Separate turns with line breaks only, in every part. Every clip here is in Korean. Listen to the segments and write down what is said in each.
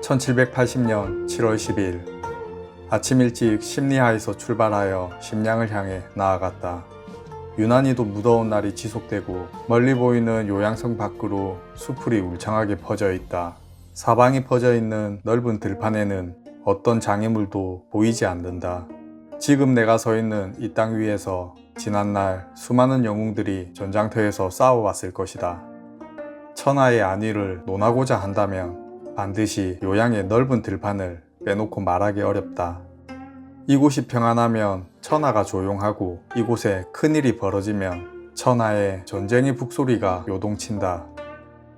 (1780년 7월 10일) 아침 일찍 심리하에서 출발하여 심양을 향해 나아갔다. 유난히도 무더운 날이 지속되고 멀리 보이는 요양성 밖으로 수풀이 울창하게 퍼져 있다. 사방이 퍼져 있는 넓은 들판에는 어떤 장애물도 보이지 않는다. 지금 내가 서 있는 이 땅 위에서 지난날 수많은 영웅들이 전장터에서 싸워왔을 것이다. 천하의 안위를 논하고자 한다면 반드시 요양의 넓은 들판을 빼놓고 말하기 어렵다. 이곳이 평안하면 천하가 조용하고 이곳에 큰일이 벌어지면 천하의 전쟁의 북소리가 요동친다.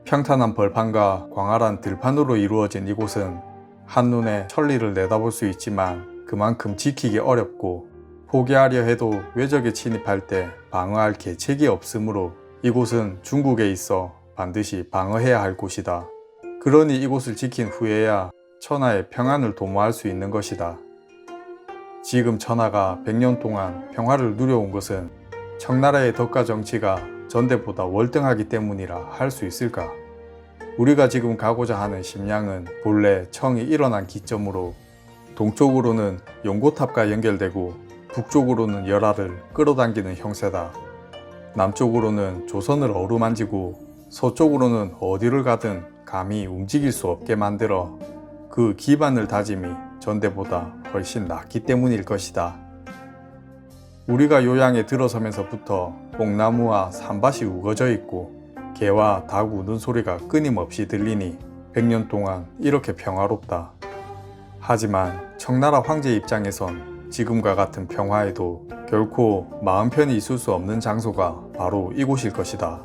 평탄한 벌판과 광활한 들판으로 이루어진 이곳은 한눈에 천리를 내다볼 수 있지만 그만큼 지키기 어렵고 포기하려 해도 외적에 침입할 때 방어할 계책이 없으므로 이곳은 중국에 있어 반드시 방어해야 할 곳이다. 그러니 이곳을 지킨 후에야 천하의 평안을 도모할 수 있는 것이다. 지금 천하가 100년 동안 평화를 누려온 것은 청나라의 덕과 정치가 전대보다 월등하기 때문이라 할 수 있을까? 우리가 지금 가고자 하는 심양은 본래 청이 일어난 기점으로 동쪽으로는 용고탑과 연결되고 북쪽으로는 열하를 끌어당기는 형세다. 남쪽으로는 조선을 어루만지고 서쪽으로는 어디를 가든 감히 움직일 수 없게 만들어 그 기반을 다짐이 전대보다 훨씬 낫기 때문일 것이다. 우리가 요양에 들어서면서부터 뽕나무와 산밭이 우거져 있고 개와 닭 우는 소리가 끊임없이 들리니 100년 동안 이렇게 평화롭다. 하지만 청나라 황제 입장에선 지금과 같은 평화에도 결코 마음 편히 있을 수 없는 장소가 바로 이곳일 것이다.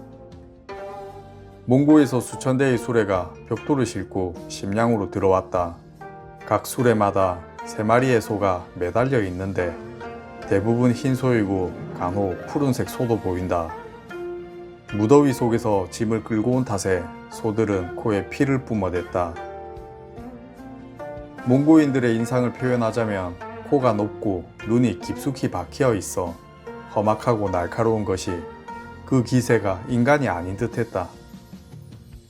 몽고에서 수천 대의 수레가 벽돌을 싣고 심양으로 들어왔다. 각 수레마다 3마리의 소가 매달려 있는데 대부분 흰 소이고 간혹 푸른색 소도 보인다. 무더위 속에서 짐을 끌고 온 탓에 소들은 코에 피를 뿜어댔다. 몽고인들의 인상을 표현하자면 코가 높고 눈이 깊숙이 박혀 있어 험악하고 날카로운 것이 그 기세가 인간이 아닌 듯했다.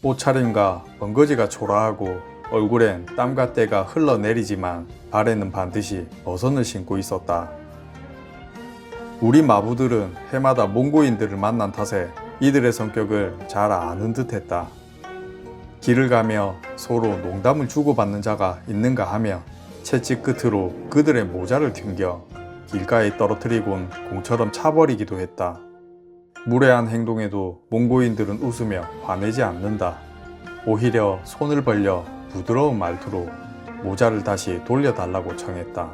옷차림과 번거지가 초라하고 얼굴엔 땀과 때가 흘러내리지만 발에는 반드시 버선을 신고 있었다. 우리 마부들은 해마다 몽고인들을 만난 탓에 이들의 성격을 잘 아는 듯했다. 길을 가며 서로 농담을 주고받는 자가 있는가 하며 채찍 끝으로 그들의 모자를 튕겨 길가에 떨어뜨리곤 공처럼 차버리기도 했다. 무례한 행동에도 몽고인들은 웃으며 화내지 않는다. 오히려 손을 벌려 부드러운 말투로 모자를 다시 돌려달라고 청했다.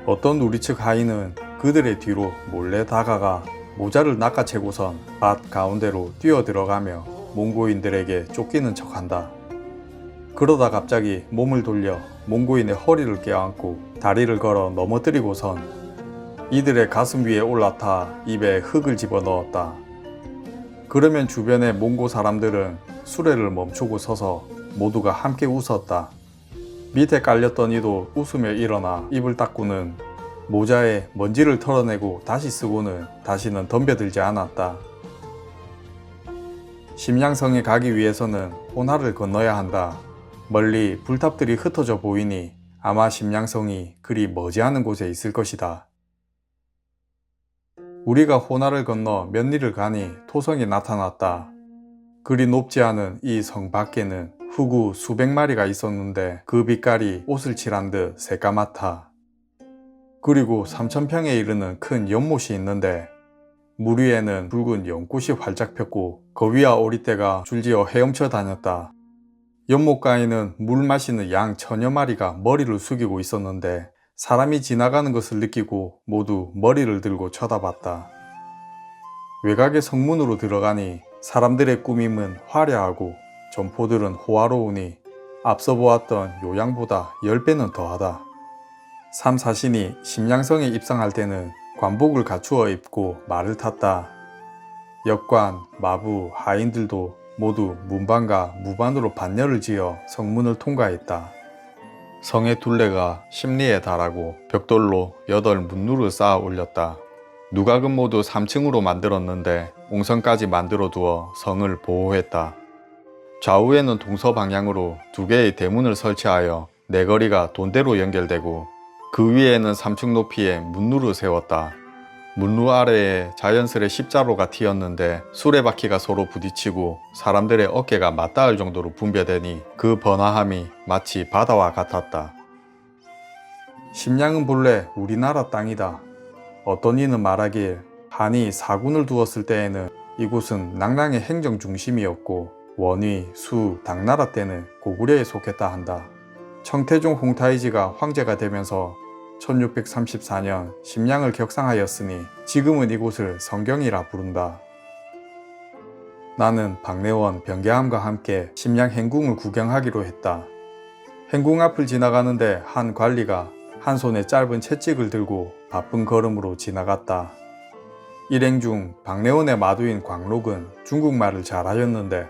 어떤 우리 측 하인은 그들의 뒤로 몰래 다가가 모자를 낚아채고선 밭 가운데로 뛰어들어가며 몽고인들에게 쫓기는 척한다. 그러다 갑자기 몸을 돌려 몽고인의 허리를 껴안고 다리를 걸어 넘어뜨리고선 이들의 가슴 위에 올라타 입에 흙을 집어넣었다. 그러면 주변의 몽고 사람들은 수레를 멈추고 서서 모두가 함께 웃었다. 밑에 깔렸던 이도 웃으며 일어나 입을 닦고는 모자에 먼지를 털어내고 다시 쓰고는 다시는 덤벼들지 않았다. 심양성에 가기 위해서는 호나를 건너야 한다. 멀리 불탑들이 흩어져 보이니 아마 심양성이 그리 머지않은 곳에 있을 것이다. 우리가 호나를 건너 몇 리를 가니 토성이 나타났다. 그리 높지 않은 이 성 밖에는 후구 수백 마리가 있었는데 그 빛깔이 옷을 칠한 듯 새까맣다. 그리고 3,000평에 이르는 큰 연못이 있는데 물 위에는 붉은 연꽃이 활짝 폈고 그 위와 오리떼가 줄지어 헤엄쳐 다녔다. 연못가에는 물 마시는 양 1000여 마리가 머리를 숙이고 있었는데 사람이 지나가는 것을 느끼고 모두 머리를 들고 쳐다봤다. 외곽의 성문으로 들어가니 사람들의 꾸밈은 화려하고 점포들은 호화로우니 앞서 보았던 요양보다 10배는 더하다. 삼사신이 심양성에 입성할 때는 관복을 갖추어 입고 말을 탔다. 역관, 마부, 하인들도 모두 문반과 무반으로 반열을 지어 성문을 통과했다. 성의 둘레가 10리에 달하고 벽돌로 8 문루를 쌓아 올렸다. 누각은 모두 3층으로 만들었는데 옹성까지 만들어 두어 성을 보호했다. 좌우에는 동서방향으로 2개의 대문을 설치하여 내거리가 돈대로 연결되고 그 위에는 3층 높이의 문루를 세웠다. 문루 아래에 자연스레 십자로가 튀었는데 수레바퀴가 서로 부딪히고 사람들의 어깨가 맞닿을 정도로 붕괴되니 그 번화함이 마치 바다와 같았다. 심양은 본래 우리나라 땅이다. 어떤 이는 말하길 한이 사군을 두었을 때에는 이곳은 낭랑의 행정 중심이었고 원위, 수, 당나라 때는 고구려에 속했다 한다. 청태종 홍타이지가 황제가 되면서 1634년 심양을 격상하였으니 지금은 이곳을 성경이라 부른다. 나는 박내원, 변계함과 함께 심양 행궁을 구경하기로 했다. 행궁 앞을 지나가는데 한 관리가 한 손에 짧은 채찍을 들고 바쁜 걸음으로 지나갔다. 일행 중 박내원의 마두인 광록은 중국말을 잘하였는데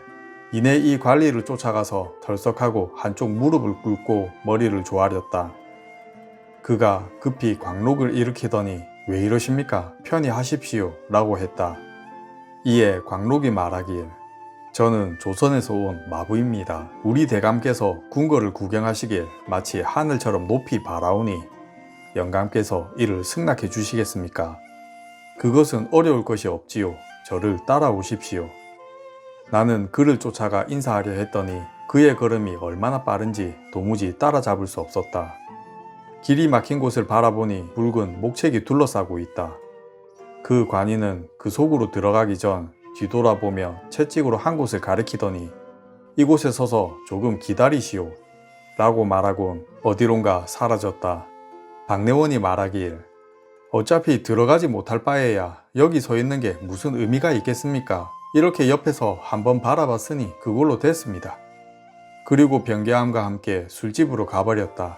이내 이 관리를 쫓아가서 털썩하고 한쪽 무릎을 꿇고 머리를 조아렸다. 그가 급히 광록을 일으키더니 왜 이러십니까? 편히 하십시오 라고 했다. 이에 광록이 말하길 저는 조선에서 온 마부입니다. 우리 대감께서 궁궐을 구경하시길 마치 하늘처럼 높이 바라오니 영감께서 이를 승낙해 주시겠습니까? 그것은 어려울 것이 없지요. 저를 따라오십시오. 나는 그를 쫓아가 인사하려 했더니 그의 걸음이 얼마나 빠른지 도무지 따라잡을 수 없었다. 길이 막힌 곳을 바라보니 붉은 목책이 둘러싸고 있다. 그 관이는 그 속으로 들어가기 전 뒤돌아보며 채찍으로 한 곳을 가리키더니 이곳에 서서 조금 기다리시오 라고 말하곤 어디론가 사라졌다. 박내원이 말하길 어차피 들어가지 못할 바에야 여기 서 있는 게 무슨 의미가 있겠습니까? 이렇게 옆에서 한번 바라봤으니 그걸로 됐습니다. 그리고 변계함과 함께 술집으로 가버렸다.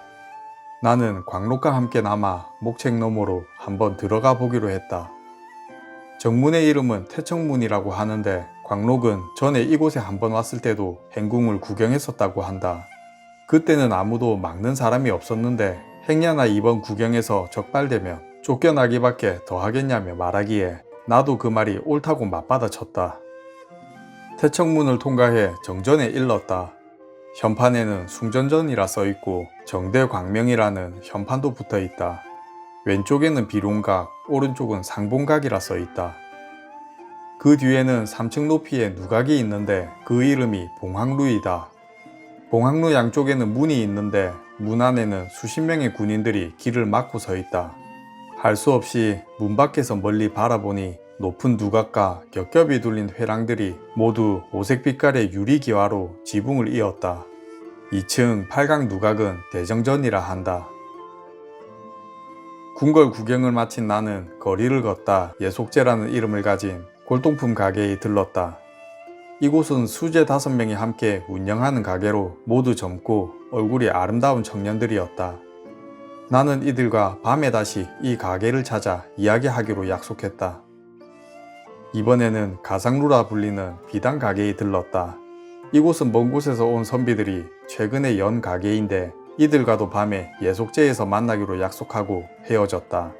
나는 광록과 함께 남아 목책 너머로 한번 들어가 보기로 했다. 정문의 이름은 태청문이라고 하는데 광록은 전에 이곳에 한번 왔을 때도 행궁을 구경했었다고 한다. 그때는 아무도 막는 사람이 없었는데 행여나 이번 구경에서 적발되면 쫓겨나기밖에 더 하겠냐며 말하기에 나도 그 말이 옳다고 맞받아쳤다. 태청문을 통과해 정전에 일렀다. 현판에는 숭전전이라 써있고 정대광명이라는 현판도 붙어있다. 왼쪽에는 비룡각, 오른쪽은 상봉각이라 써있다. 그 뒤에는 3층 높이의 누각이 있는데 그 이름이 봉황루이다. 봉황루 양쪽에는 문이 있는데 문 안에는 수십 명의 군인들이 길을 막고 서있다. 할 수 없이 문 밖에서 멀리 바라보니 높은 누각과 겹겹이 둘린 회랑들이 모두 오색 빛깔의 유리기와로 지붕을 이었다. 2층 8강 누각은 대정전이라 한다. 궁궐 구경을 마친 나는 거리를 걷다 예속제라는 이름을 가진 골동품 가게에 들렀다. 이곳은 수제 5명이 함께 운영하는 가게로 모두 젊고 얼굴이 아름다운 청년들이었다. 나는 이들과 밤에 다시 이 가게를 찾아 이야기하기로 약속했다. 이번에는 가상루라 불리는 비단 가게에 들렀다. 이곳은 먼 곳에서 온 선비들이 최근에 연 가게인데 이들과도 밤에 예속제에서 만나기로 약속하고 헤어졌다.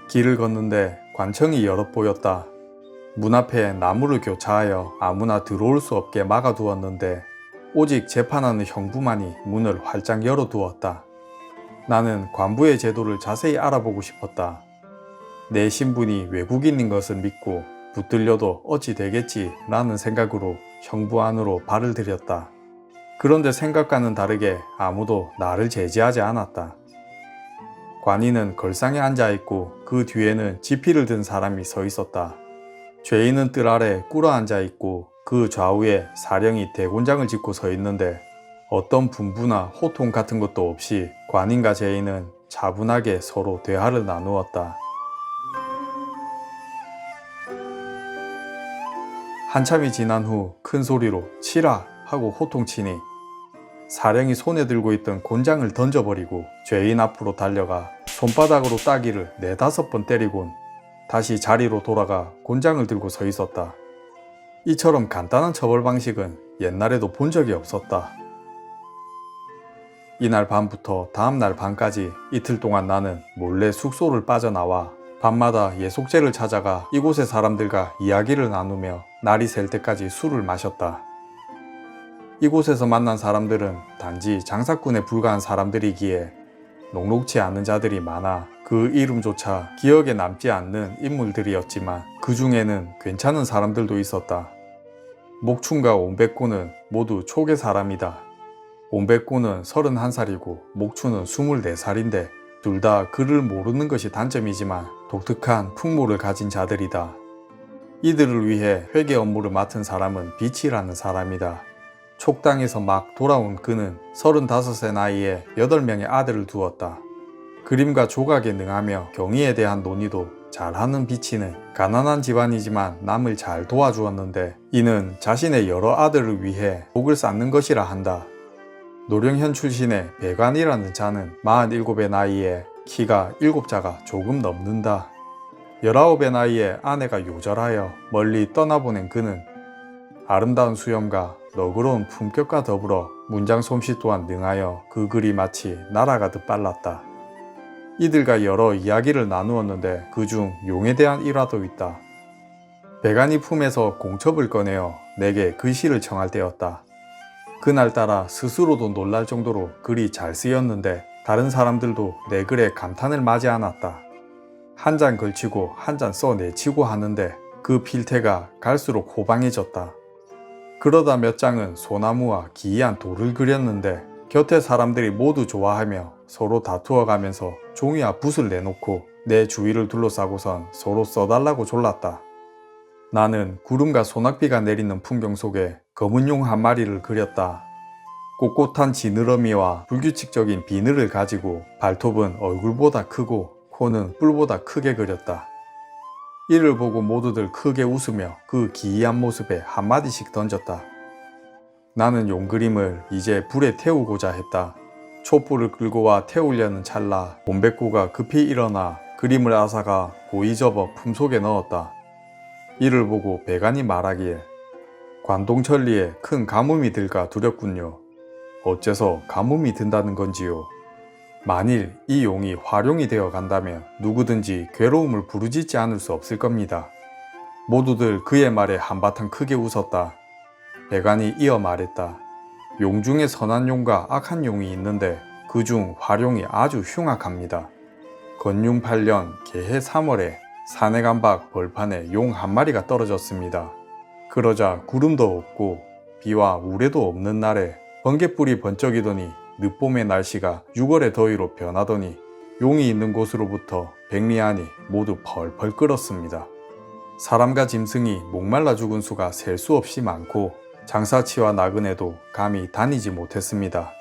길을 걷는데 관청이 여럿 보였다. 문 앞에 나무를 교차하여 아무나 들어올 수 없게 막아두었는데 오직 재판하는 형부만이 문을 활짝 열어두었다. 나는 관부의 제도를 자세히 알아보고 싶었다. 내 신분이 외국인인 것을 믿고 붙들려도 어찌 되겠지 라는 생각으로 형부 안으로 발을 들였다. 그런데 생각과는 다르게 아무도 나를 제지하지 않았다. 관인은 걸상에 앉아있고 그 뒤에는 지피를 든 사람이 서 있었다. 죄인은 뜰 아래 꿇어 앉아있고 그 좌우에 사령이 대곤장을 짚고 서 있는데 어떤 분부나 호통 같은 것도 없이 관인과 죄인은 차분하게 서로 대화를 나누었다. 한참이 지난 후 큰 소리로 치라 하고 호통치니 사령이 손에 들고 있던 곤장을 던져버리고 죄인 앞으로 달려가 손바닥으로 따기를 4-5번 때리곤 다시 자리로 돌아가 곤장을 들고 서 있었다. 이처럼 간단한 처벌 방식은 옛날에도 본 적이 없었다. 이날 밤부터 다음날 밤까지 이틀 동안 나는 몰래 숙소를 빠져나와 밤마다 예속제를 찾아가 이곳의 사람들과 이야기를 나누며 날이 샐 때까지 술을 마셨다. 이곳에서 만난 사람들은 단지 장사꾼에 불과한 사람들이기에 녹록치 않은 자들이 많아 그 이름조차 기억에 남지 않는 인물들이었지만 그 중에는 괜찮은 사람들도 있었다. 목춘과 온백구는 모두 촉의 사람이다. 온백구는 31살이고 목춘은 24살인데 둘 다 글을 모르는 것이 단점이지만 독특한 풍모를 가진 자들이다. 이들을 위해 회계 업무를 맡은 사람은 비치라는 사람이다. 촉당에서 막 돌아온 그는 35의 나이에 8명의 아들을 두었다. 그림과 조각에 능하며 경의에 대한 논의도 잘하는 비치는 가난한 집안이지만 남을 잘 도와주었는데 이는 자신의 여러 아들을 위해 복을 쌓는 것이라 한다. 노령현 출신의 배관이라는 자는 47의 나이에 키가 7자가 조금 넘는다. 19의 나이에 아내가 요절하여 멀리 떠나보낸 그는 아름다운 수염과 너그러운 품격과 더불어 문장 솜씨 또한 능하여 그 글이 마치 날아가듯 빨랐다. 이들과 여러 이야기를 나누었는데 그중 용에 대한 일화도 있다. 배관이 품에서 공첩을 꺼내어 내게 글씨를 청할 때였다. 그날따라 스스로도 놀랄 정도로 글이 잘 쓰였는데 다른 사람들도 내 글에 감탄을 마지 않았다. 한 잔 걸치고 한 잔 써내치고 하는데 그 필태가 갈수록 호방해졌다. 그러다 몇 장은 소나무와 기이한 돌을 그렸는데 곁에 사람들이 모두 좋아하며 서로 다투어가면서 종이와 붓을 내놓고 내 주위를 둘러싸고선 서로 써달라고 졸랐다. 나는 구름과 소낙비가 내리는 풍경 속에 검은 용 한 마리를 그렸다. 꼿꼿한 지느러미와 불규칙적인 비늘을 가지고 발톱은 얼굴보다 크고 코는 뿔보다 크게 그렸다. 이를 보고 모두들 크게 웃으며 그 기이한 모습에 한마디씩 던졌다. 나는 용 그림을 이제 불에 태우고자 했다. 촛불을 끌고 와 태우려는 찰나 온백구가 급히 일어나 그림을 앗아가 고이 접어 품속에 넣었다. 이를 보고 배관이 말하길 관동천리에 큰 가뭄이 들까 두렵군요. 어째서 가뭄이 든다는 건지요. 만일 이 용이 화룡이 되어 간다면 누구든지 괴로움을 부르짖지 않을 수 없을 겁니다. 모두들 그의 말에 한바탕 크게 웃었다. 배관이 이어 말했다. 용 중에 선한 용과 악한 용이 있는데 그중 화룡이 아주 흉악합니다. 건융 8년 개해 3월에 산해감박 벌판에 용 한 마리가 떨어졌습니다. 그러자 구름도 없고 비와 우레도 없는 날에 번갯불이 번쩍이더니 늦봄의 날씨가 6월의 더위로 변하더니 용이 있는 곳으로부터 백리 안이 모두 펄펄 끓었습니다. 사람과 짐승이 목말라 죽은 수가 셀 수 없이 많고 장사치와 나그네도 감히 다니지 못했습니다.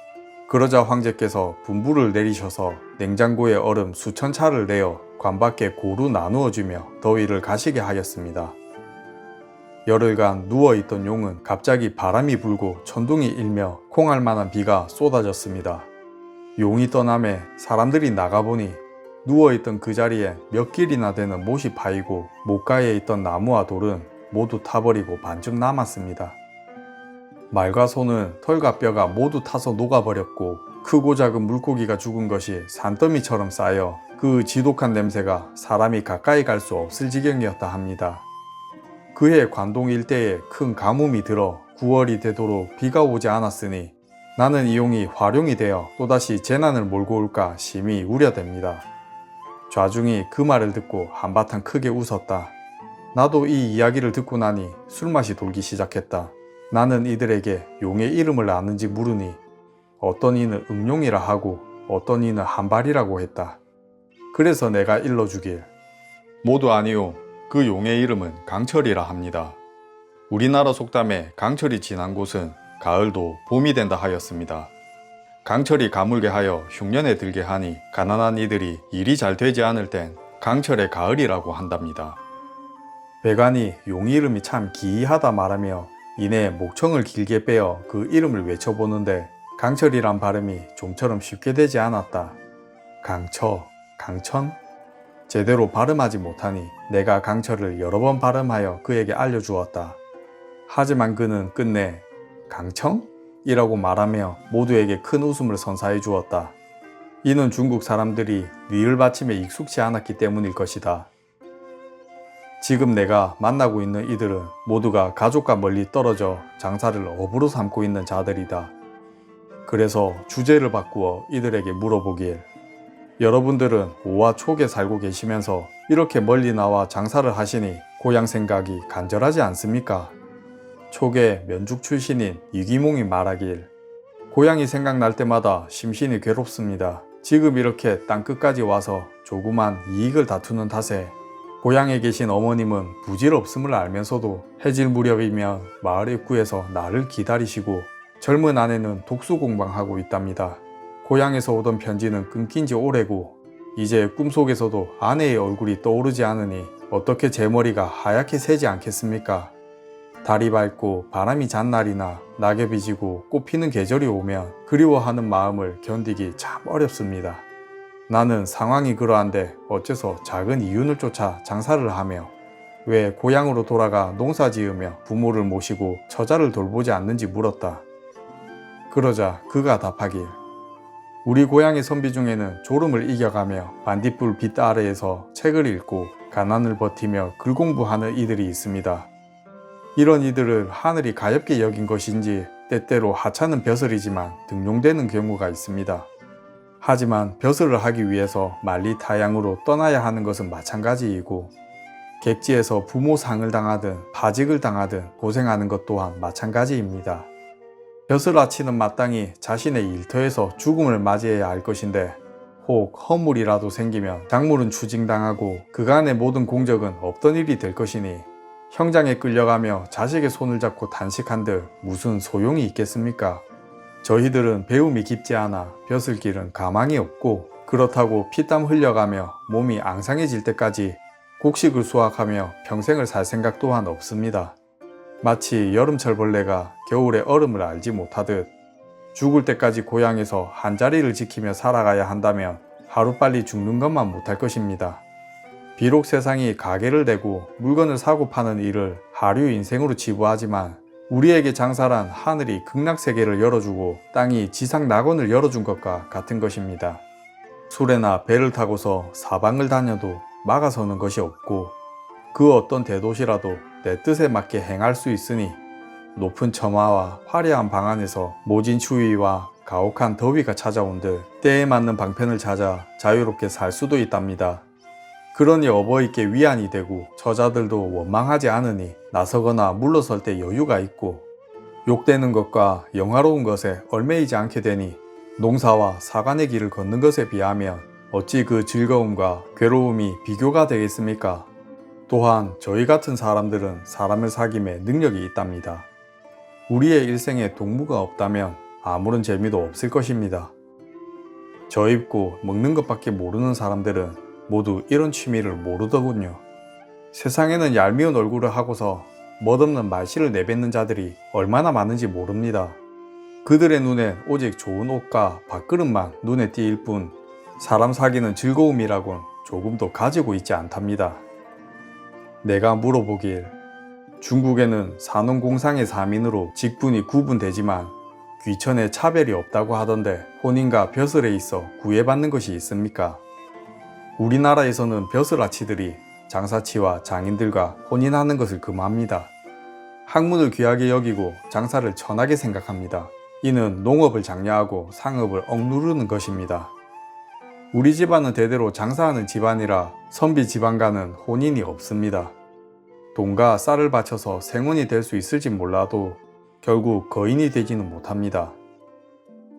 그러자 황제께서 분부를 내리셔서 냉장고에 얼음 수천 차를 내어 관 밖에 고루 나누어주며 더위를 가시게 하였습니다. 열흘간 누워있던 용은 갑자기 바람이 불고 천둥이 일며 콩할 만한 비가 쏟아졌습니다. 용이 떠남에 사람들이 나가보니 누워있던 그 자리에 몇 길이나 되는 못이 파이고 못가에 있던 나무와 돌은 모두 타버리고 반쯤 남았습니다. 말과 소는 털과 뼈가 모두 타서 녹아버렸고 크고 작은 물고기가 죽은 것이 산더미처럼 쌓여 그 지독한 냄새가 사람이 가까이 갈 수 없을 지경이었다 합니다. 그해 관동 일대에 큰 가뭄이 들어 9월이 되도록 비가 오지 않았으니 나는 이 용이 화룡이 되어 또다시 재난을 몰고 올까 심히 우려됩니다. 좌중이 그 말을 듣고 한바탕 크게 웃었다. 나도 이 이야기를 듣고 나니 술맛이 돌기 시작했다. 나는 이들에게 용의 이름을 아는지 물으니 어떤 이는 응용이라 하고 어떤 이는 한발이라고 했다. 그래서 내가 일러주길 모두 아니요. 그 용의 이름은 강철이라 합니다. 우리나라 속담에 강철이 지난 곳은 가을도 봄이 된다 하였습니다. 강철이 가물게 하여 흉년에 들게 하니 가난한 이들이 일이 잘 되지 않을 땐 강철의 가을이라고 한답니다. 배관이 용 이름이 참 기이하다 말하며 이내 목청을 길게 빼어 그 이름을 외쳐보는데 강철이란 발음이 좀처럼 쉽게 되지 않았다. 강처, 강천? 제대로 발음하지 못하니 내가 강철을 여러 번 발음하여 그에게 알려주었다. 하지만 그는 끝내 강청? 이라고 말하며 모두에게 큰 웃음을 선사해 주었다. 이는 중국 사람들이 리을 받침에 익숙치 않았기 때문일 것이다. 지금 내가 만나고 있는 이들은 모두가 가족과 멀리 떨어져 장사를 업으로 삼고 있는 자들이다. 그래서 주제를 바꾸어 이들에게 물어보길, 여러분들은 오와 촉에 살고 계시면서 이렇게 멀리 나와 장사를 하시니 고향 생각이 간절하지 않습니까? 촉의 면죽 출신인 이기몽이 말하길, 고향이 생각날 때마다 심신이 괴롭습니다. 지금 이렇게 땅끝까지 와서 조그만 이익을 다투는 탓에 고향에 계신 어머님은 부질없음을 알면서도 해질 무렵이면 마을 입구에서 나를 기다리시고 젊은 아내는 독수 공방하고 있답니다. 고향에서 오던 편지는 끊긴 지 오래고 이제 꿈속에서도 아내의 얼굴이 떠오르지 않으니 어떻게 제 머리가 하얗게 새지 않겠습니까? 달이 밝고 바람이 잔 날이나 낙엽이 지고 꽃 피는 계절이 오면 그리워하는 마음을 견디기 참 어렵습니다. 나는 상황이 그러한데 어째서 작은 이윤을 쫓아 장사를 하며 왜 고향으로 돌아가 농사 지으며 부모를 모시고 처자를 돌보지 않는지 물었다. 그러자 그가 답하길, 우리 고향의 선비 중에는 졸음을 이겨가며 반딧불 빛 아래에서 책을 읽고 가난을 버티며 글 공부하는 이들이 있습니다. 이런 이들을 하늘이 가엾게 여긴 것인지 때때로 하찮은 벼슬이지만 등용되는 경우가 있습니다. 하지만 벼슬을 하기 위해서 만리 타양으로 떠나야 하는 것은 마찬가지이고 객지에서 부모 상을 당하든 파직을 당하든 고생하는 것 또한 마찬가지입니다. 벼슬 아치는 마땅히 자신의 일터에서 죽음을 맞이해야 할 것인데 혹 허물이라도 생기면 작물은 추징당하고 그간의 모든 공적은 없던 일이 될 것이니 형장에 끌려가며 자식의 손을 잡고 단식한들 무슨 소용이 있겠습니까? 저희들은 배움이 깊지 않아 벼슬길은 가망이 없고 그렇다고 피땀 흘려가며 몸이 앙상해질 때까지 곡식을 수확하며 평생을 살 생각 또한 없습니다. 마치 여름철 벌레가 겨울의 얼음을 알지 못하듯 죽을 때까지 고향에서 한자리를 지키며 살아가야 한다면 하루빨리 죽는 것만 못할 것입니다. 비록 세상이 가게를 대고 물건을 사고 파는 일을 하류 인생으로 지부하지만 우리에게 장사란 하늘이 극락세계를 열어주고 땅이 지상 낙원을 열어준 것과 같은 것입니다. 수레나 배를 타고서 사방을 다녀도 막아서는 것이 없고 그 어떤 대도시라도 내 뜻에 맞게 행할 수 있으니 높은 처마와 화려한 방 안에서 모진 추위와 가혹한 더위가 찾아온들 때에 맞는 방편을 찾아 자유롭게 살 수도 있답니다. 그러니 어버이께 위안이 되고 처자들도 원망하지 않으니 나서거나 물러설 때 여유가 있고 욕되는 것과 영화로운 것에 얽매이지 않게 되니 농사와 사관의 길을 걷는 것에 비하면 어찌 그 즐거움과 괴로움이 비교가 되겠습니까? 또한 저희 같은 사람들은 사람을 사귐에 능력이 있답니다. 우리의 일생에 동무가 없다면 아무런 재미도 없을 것입니다. 저 입고 먹는 것밖에 모르는 사람들은 모두 이런 취미를 모르더군요. 세상에는 얄미운 얼굴을 하고서 멋없는 말씨를 내뱉는 자들이 얼마나 많은지 모릅니다. 그들의 눈엔 오직 좋은 옷과 밥그릇만 눈에 띄일 뿐 사람 사귀는 즐거움이라곤 조금도 가지고 있지 않답니다. 내가 물어보길, 중국에는 산업공상의 사민으로 직분이 구분되지만 귀천에 차별이 없다고 하던데 혼인과 벼슬에 있어 구애받는 것이 있습니까? 우리나라에서는 벼슬아치들이 장사치와 장인들과 혼인하는 것을 금합니다. 학문을 귀하게 여기고 장사를 천하게 생각합니다. 이는 농업을 장려하고 상업을 억누르는 것입니다. 우리 집안은 대대로 장사하는 집안이라 선비 집안과는 혼인이 없습니다. 돈과 쌀을 바쳐서 생혼이 될 수 있을지 몰라도 결국 거인이 되지는 못합니다.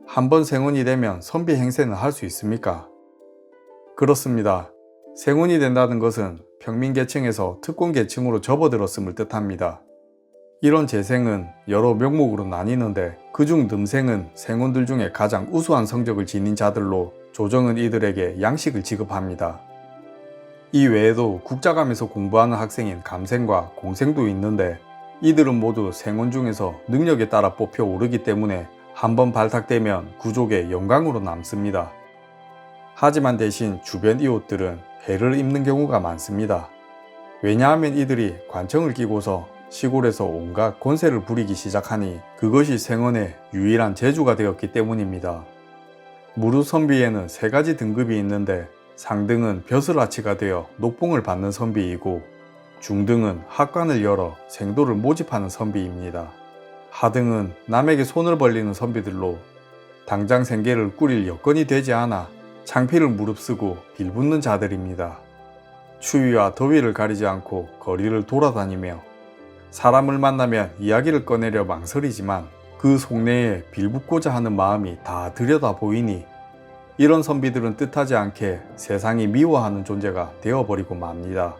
한번 생혼이 되면 선비 행세는 할 수 있습니까? 그렇습니다. 생혼이 된다는 것은 평민계층에서 특권계층으로 접어들었음을 뜻합니다. 이런 재생은 여러 명목으로 나뉘는데 그중 늠생은 생혼들 중에 가장 우수한 성적을 지닌 자들로 조정은 이들에게 양식을 지급합니다. 이 외에도 국자감에서 공부하는 학생인 감생과 공생도 있는데 이들은 모두 생혼 중에서 능력에 따라 뽑혀 오르기 때문에 한번 발탁되면 구족의 영광으로 남습니다. 하지만 대신 주변 이웃들은 해를 입는 경우가 많습니다. 왜냐하면 이들이 관청을 끼고서 시골에서 온갖 권세를 부리기 시작하니 그것이 생원의 유일한 재주가 되었기 때문입니다. 무르선비에는 3가지 등급이 있는데 상등은 벼슬아치가 되어 녹봉을 받는 선비이고 중등은 학관을 열어 생도를 모집하는 선비입니다. 하등은 남에게 손을 벌리는 선비들로 당장 생계를 꾸릴 여건이 되지 않아 창피를 무릅쓰고 빌붙는 자들입니다. 추위와 더위를 가리지 않고 거리를 돌아다니며 사람을 만나면 이야기를 꺼내려 망설이지만 그 속내에 빌붙고자 하는 마음이 다 들여다 보이니 이런 선비들은 뜻하지 않게 세상이 미워하는 존재가 되어버리고 맙니다.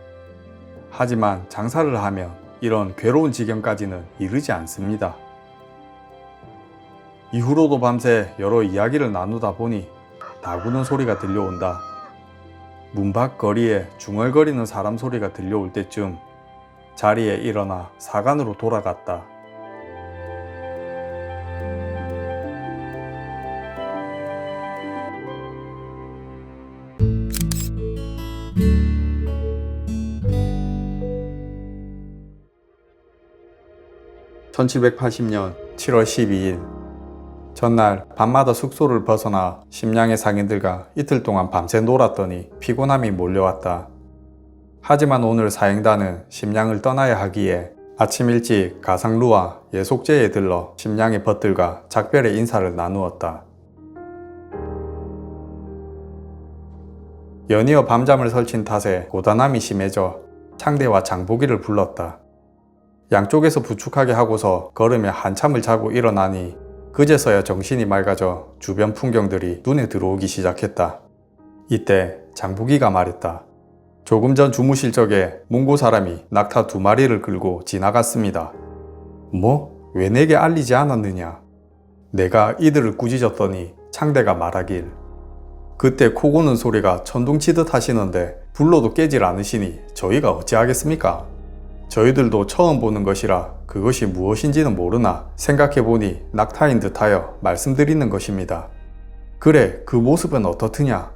하지만 장사를 하면 이런 괴로운 지경까지는 이르지 않습니다. 이후로도 밤새 여러 이야기를 나누다 보니 다구는 소리가 들려온다. 문 밖 거리에 중얼거리는 사람 소리가 들려올 때쯤 자리에 일어나 사간으로 돌아갔다. (1780년 7월 12일) 전날 밤마다 숙소를 벗어나 심량의 상인들과 이틀 동안 밤새 놀았더니 피곤함이 몰려왔다. 하지만 오늘 사행단은 심량을 떠나야 하기에 아침 일찍 가상루와 예속제에 들러 심량의 벗들과 작별의 인사를 나누었다. 연이어 밤잠을 설친 탓에 고단함이 심해져 창대와 장보기를 불렀다. 양쪽에서 부축하게 하고서 걸으며 한참을 자고 일어나니 그제서야 정신이 맑아져 주변 풍경들이 눈에 들어오기 시작했다. 이때 장보기가 말했다. 조금 전 주무실 적에 몽고 사람이 낙타 2마리를 끌고 지나갔습니다. 뭐? 왜 내게 알리지 않았느냐? 내가 이들을 꾸짖었더니 창대가 말하길. 그때 코 고는 소리가 천둥치듯 하시는데 불러도 깨질 않으시니 저희가 어찌하겠습니까? 저희들도 처음 보는 것이라 그것이 무엇인지는 모르나 생각해보니 낙타인 듯하여 말씀드리는 것입니다. 그래, 그 모습은 어떻느냐?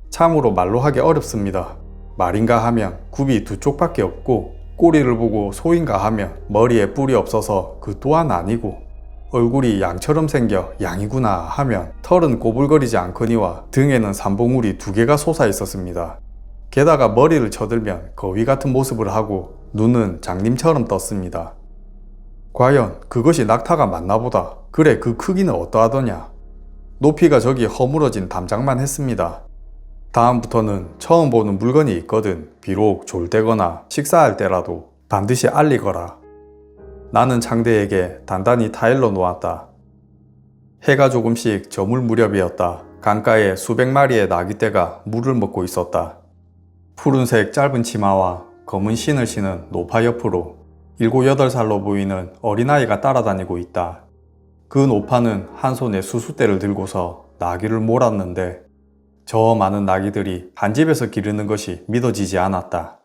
참으로 말로 하기 어렵습니다. 말인가 하면 굽이 2쪽밖에 없고 꼬리를 보고 소인가 하면 머리에 뿔이 없어서 그 또한 아니고 얼굴이 양처럼 생겨 양이구나 하면 털은 꼬불거리지 않거니와 등에는 삼봉울이 2개가 솟아 있었습니다. 게다가 머리를 쳐들면 거위 같은 모습을 하고 눈은 장님처럼 떴습니다. 과연 그것이 낙타가 맞나 보다. 그래, 그 크기는 어떠하더냐? 높이가 저기 허물어진 담장만 했습니다. 다음부터는 처음 보는 물건이 있거든 비록 졸 때거나 식사할 때라도 반드시 알리거라. 나는 창대에게 단단히 타일러 놓았다. 해가 조금씩 저물 무렵이었다. 강가에 수백 마리의 나귀떼가 물을 먹고 있었다. 푸른색 짧은 치마와 검은 신을 신은 노파 옆으로 7, 8살로 보이는 어린아이가 따라다니고 있다. 그 노파는 한 손에 수숫대를 들고서 나귀를 몰았는데 저 많은 나귀들이 한 집에서 기르는 것이 믿어지지 않았다.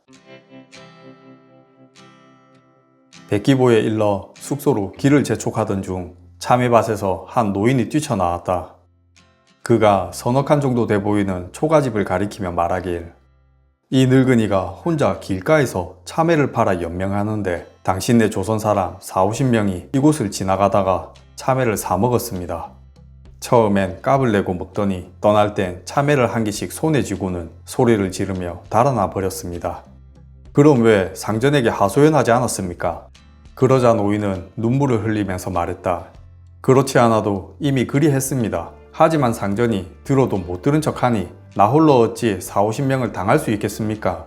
백기보에 일러 숙소로 길을 재촉하던 중 참외밭에서 한 노인이 뛰쳐나왔다. 그가 서너 칸 정도 돼 보이는 초가집을 가리키며 말하길. 이 늙은이가 혼자 길가에서 참외를 팔아 연명하는데 당신네 조선 사람 40~50명이 이곳을 지나가다가 참외를 사 먹었습니다. 처음엔 값을 내고 먹더니 떠날 땐 참외를 한 개씩 손에 쥐고는 소리를 지르며 달아나 버렸습니다. 그럼 왜 상전에게 하소연하지 않았습니까? 그러자 노인은 눈물을 흘리면서 말했다. 그렇지 않아도 이미 그리 했습니다. 하지만 상전이 들어도 못 들은 척하니 나 홀로 어찌 40~50명을 당할 수 있겠습니까?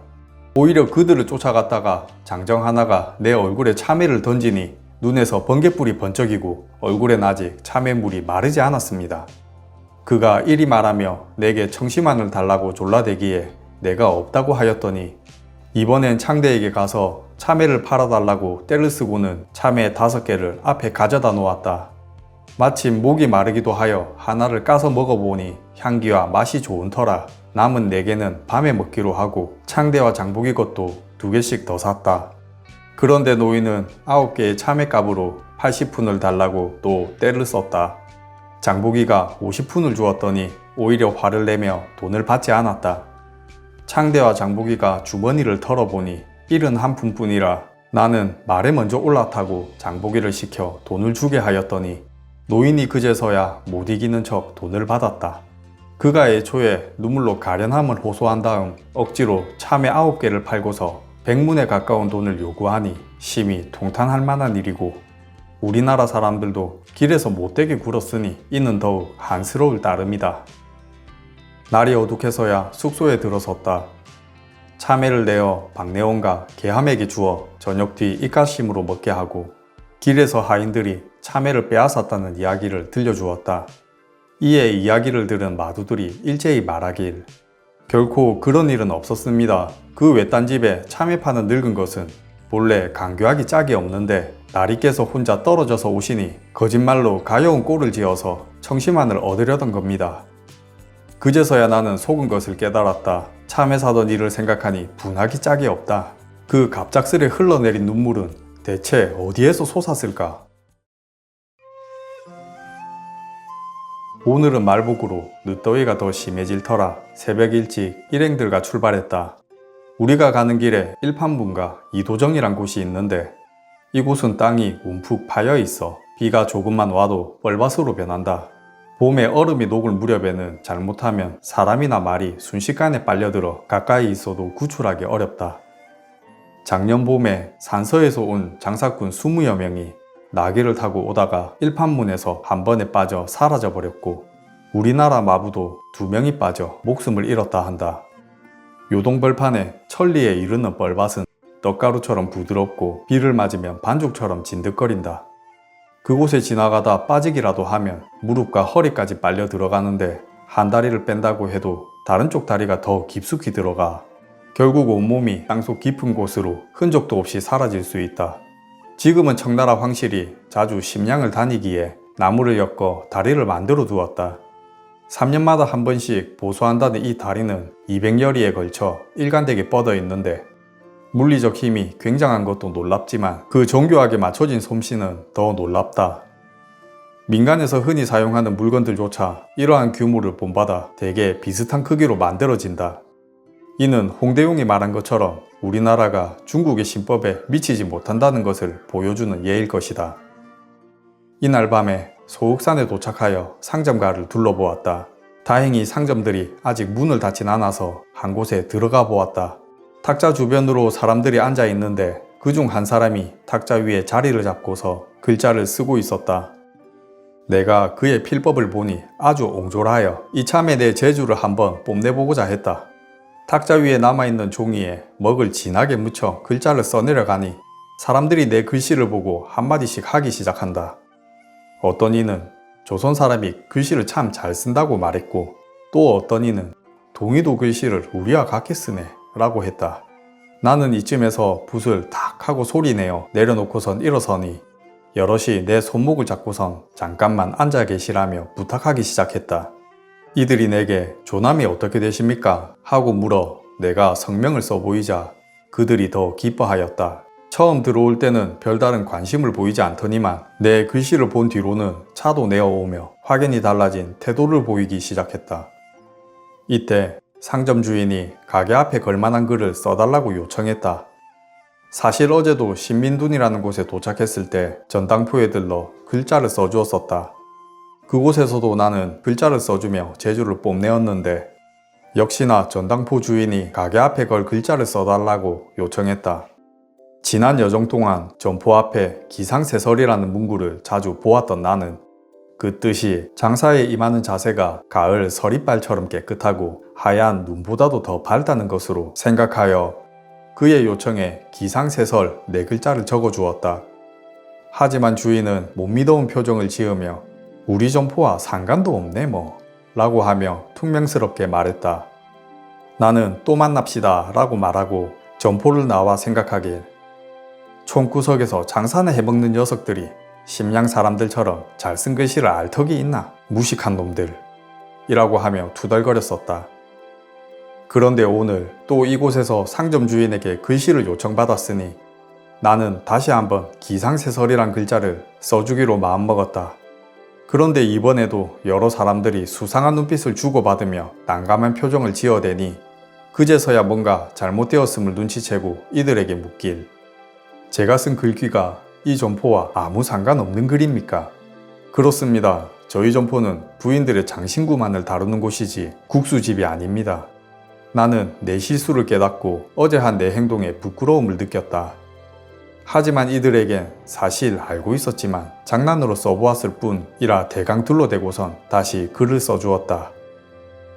오히려 그들을 쫓아갔다가 장정 하나가 내 얼굴에 참외를 던지니 눈에서 번갯불이 번쩍이고 얼굴엔 아직 참외물이 마르지 않았습니다. 그가 이리 말하며 내게 청심환을 달라고 졸라대기에 내가 없다고 하였더니 이번엔 창대에게 가서 참외를 팔아달라고 떼를 쓰고는 참외 5개를 앞에 가져다 놓았다. 마침 목이 마르기도 하여 하나를 까서 먹어보니 향기와 맛이 좋은 터라 남은 4개는 밤에 먹기로 하고 창대와 장보기 것도 2개씩 더 샀다. 그런데 노인은 9개의 참외값으로 80푼을 달라고 또 떼를 썼다. 장보기가 50푼을 주었더니 오히려 화를 내며 돈을 받지 않았다. 창대와 장보기가 주머니를 털어보니 71푼뿐이라 나는 말에 먼저 올라타고 장보기를 시켜 돈을 주게 하였더니 노인이 그제서야 못 이기는 척 돈을 받았다. 그가 애초에 눈물로 가련함을 호소한 다음 억지로 참외 9개를 팔고서 100문에 가까운 돈을 요구하니 심히 통탄할 만한 일이고 우리나라 사람들도 길에서 못되게 굴었으니 이는 더욱 한스러울 따름이다. 날이 어둑해서야 숙소에 들어섰다. 참외를 내어 박내원과 개함에게 주어 저녁 뒤 입가심으로 먹게 하고 길에서 하인들이 참외를 빼앗았다는 이야기를 들려주었다. 이에 이야기를 들은 마두들이 일제히 말하길 결코 그런 일은 없었습니다. 그 외딴 집에 참외 파는 늙은 것은 본래 강교하기 짝이 없는데 날이 깨서 혼자 떨어져서 오시니 거짓말로 가여운 꼴을 지어서 청심환을 얻으려던 겁니다. 그제서야 나는 속은 것을 깨달았다. 참외 사던 일을 생각하니 분하기 짝이 없다. 그 갑작스레 흘러내린 눈물은 대체 어디에서 솟았을까? 오늘은 말복으로 늦더위가 더 심해질 터라 새벽 일찍 일행들과 출발했다. 우리가 가는 길에 일판문과 이도정이란 곳이 있는데 이곳은 땅이 움푹 파여 있어 비가 조금만 와도 뻘밭으로 변한다. 봄에 얼음이 녹을 무렵에는 잘못하면 사람이나 말이 순식간에 빨려들어 가까이 있어도 구출하기 어렵다. 작년 봄에 산서에서 온 장사꾼 20여 명이 나귀를 타고 오다가 일판문에서 한 번에 빠져 사라져 버렸고 우리나라 마부도 2명이 빠져 목숨을 잃었다 한다. 요동벌판에 천리에 이르는 뻘밭은 떡가루처럼 부드럽고 비를 맞으면 반죽처럼 진득거린다. 그곳에 지나가다 빠지기라도 하면 무릎과 허리까지 빨려 들어가는데 한 다리를 뺀다고 해도 다른 쪽 다리가 더 깊숙이 들어가 결국 온몸이 땅속 깊은 곳으로 흔적도 없이 사라질 수 있다. 지금은 청나라 황실이 자주 심양을 다니기에 나무를 엮어 다리를 만들어 두었다. 3년마다 한 번씩 보수한다는 이 다리는 200여리에 걸쳐 일관되게 뻗어 있는데 물리적 힘이 굉장한 것도 놀랍지만 그 정교하게 맞춰진 솜씨는 더 놀랍다. 민간에서 흔히 사용하는 물건들조차 이러한 규모를 본받아 대개 비슷한 크기로 만들어진다. 이는 홍대용이 말한 것처럼 우리나라가 중국의 신법에 미치지 못한다는 것을 보여주는 예일 것이다. 이날 밤에 소흑산에 도착하여 상점가를 둘러보았다. 다행히 상점들이 아직 문을 닫진 않아서 한 곳에 들어가 보았다. 탁자 주변으로 사람들이 앉아 있는데 그중 한 사람이 탁자 위에 자리를 잡고서 글자를 쓰고 있었다. 내가 그의 필법을 보니 아주 옹졸하여 이참에 내 재주를 한번 뽐내보고자 했다. 탁자 위에 남아있는 종이에 먹을 진하게 묻혀 글자를 써내려가니 사람들이 내 글씨를 보고 한마디씩 하기 시작한다. 어떤 이는 조선 사람이 글씨를 참 잘 쓴다고 말했고 또 어떤 이는 동이도 글씨를 우리와 같게 쓰네 라고 했다. 나는 이쯤에서 붓을 탁 하고 소리내어 내려놓고선 일어서니 여럿이 내 손목을 잡고선 잠깐만 앉아 계시라며 부탁하기 시작했다. 이들이 내게 조남이 어떻게 되십니까? 하고 물어 내가 성명을 써보이자 그들이 더 기뻐하였다. 처음 들어올 때는 별다른 관심을 보이지 않더니만 내 글씨를 본 뒤로는 차도 내어오며 확연히 달라진 태도를 보이기 시작했다. 이때 상점 주인이 가게 앞에 걸만한 글을 써달라고 요청했다. 사실 어제도 신민둔이라는 곳에 도착했을 때 전당포에 들러 글자를 써주었었다. 그곳에서도 나는 글자를 써주며 재주를 뽐내었는데 역시나 전당포 주인이 가게 앞에 걸 글자를 써달라고 요청했다. 지난 여정 동안 점포 앞에 기상세설이라는 문구를 자주 보았던 나는 그 뜻이 장사에 임하는 자세가 가을 서리빨처럼 깨끗하고 하얀 눈보다도 더 밝다는 것으로 생각하여 그의 요청에 기상세설 4글자를 적어주었다. 하지만 주인은 못 믿어온 표정을 지으며 우리 점포와 상관도 없네 뭐 라고 하며 퉁명스럽게 말했다. 나는 또 만납시다 라고 말하고 점포를 나와 생각하길 총구석에서 장사나 해먹는 녀석들이 심양 사람들처럼 잘 쓴 글씨를 알 턱이 있나 무식한 놈들 이라고 하며 투덜거렸었다. 그런데 오늘 또 이곳에서 상점 주인에게 글씨를 요청받았으니 나는 다시 한번 기상세설이란 글자를 써주기로 마음먹었다. 그런데 이번에도 여러 사람들이 수상한 눈빛을 주고받으며 난감한 표정을 지어대니 그제서야 뭔가 잘못되었음을 눈치채고 이들에게 묻길 제가 쓴 글귀가 이 점포와 아무 상관없는 글입니까? 그렇습니다. 저희 점포는 부인들의 장신구만을 다루는 곳이지 국수집이 아닙니다. 나는 내 실수를 깨닫고 어제 한 내 행동에 부끄러움을 느꼈다. 하지만 이들에겐 사실 알고 있었지만 장난으로 써보았을 뿐이라 대강 둘러대고선 다시 글을 써주었다.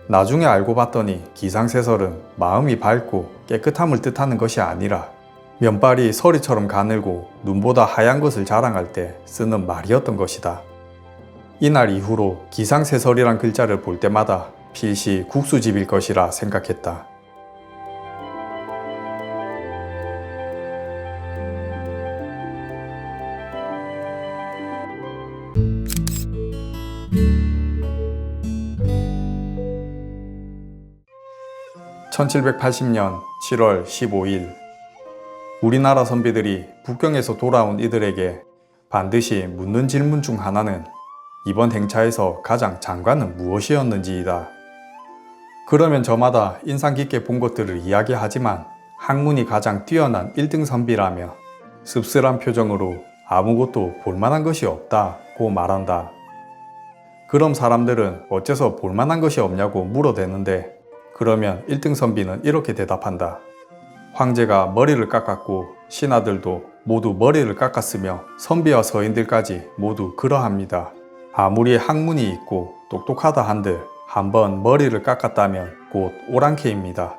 나중에 알고 봤더니 기상세설은 마음이 밝고 깨끗함을 뜻하는 것이 아니라 면발이 서리처럼 가늘고 눈보다 하얀 것을 자랑할 때 쓰는 말이었던 것이다. 이날 이후로 기상세설이란 글자를 볼 때마다 필시 국수집일 것이라 생각했다. (1780년 7월 15일) 우리나라 선비들이 북경에서 돌아온 이들에게 반드시 묻는 질문 중 하나는 이번 행차에서 가장 장관은 무엇이었는지이다. 그러면 저마다 인상 깊게 본 것들을 이야기하지만 학문이 가장 뛰어난 1등 선비라며 씁쓸한 표정으로 아무것도 볼만한 것이 없다고 말한다. 그럼 사람들은 어째서 볼만한 것이 없냐고 물어대는데 그러면 1등 선비는 이렇게 대답한다. 황제가 머리를 깎았고 신하들도 모두 머리를 깎았으며 선비와 서인들까지 모두 그러합니다. 아무리 학문이 있고 똑똑하다 한들 한번 머리를 깎았다면 곧 오랑캐입니다.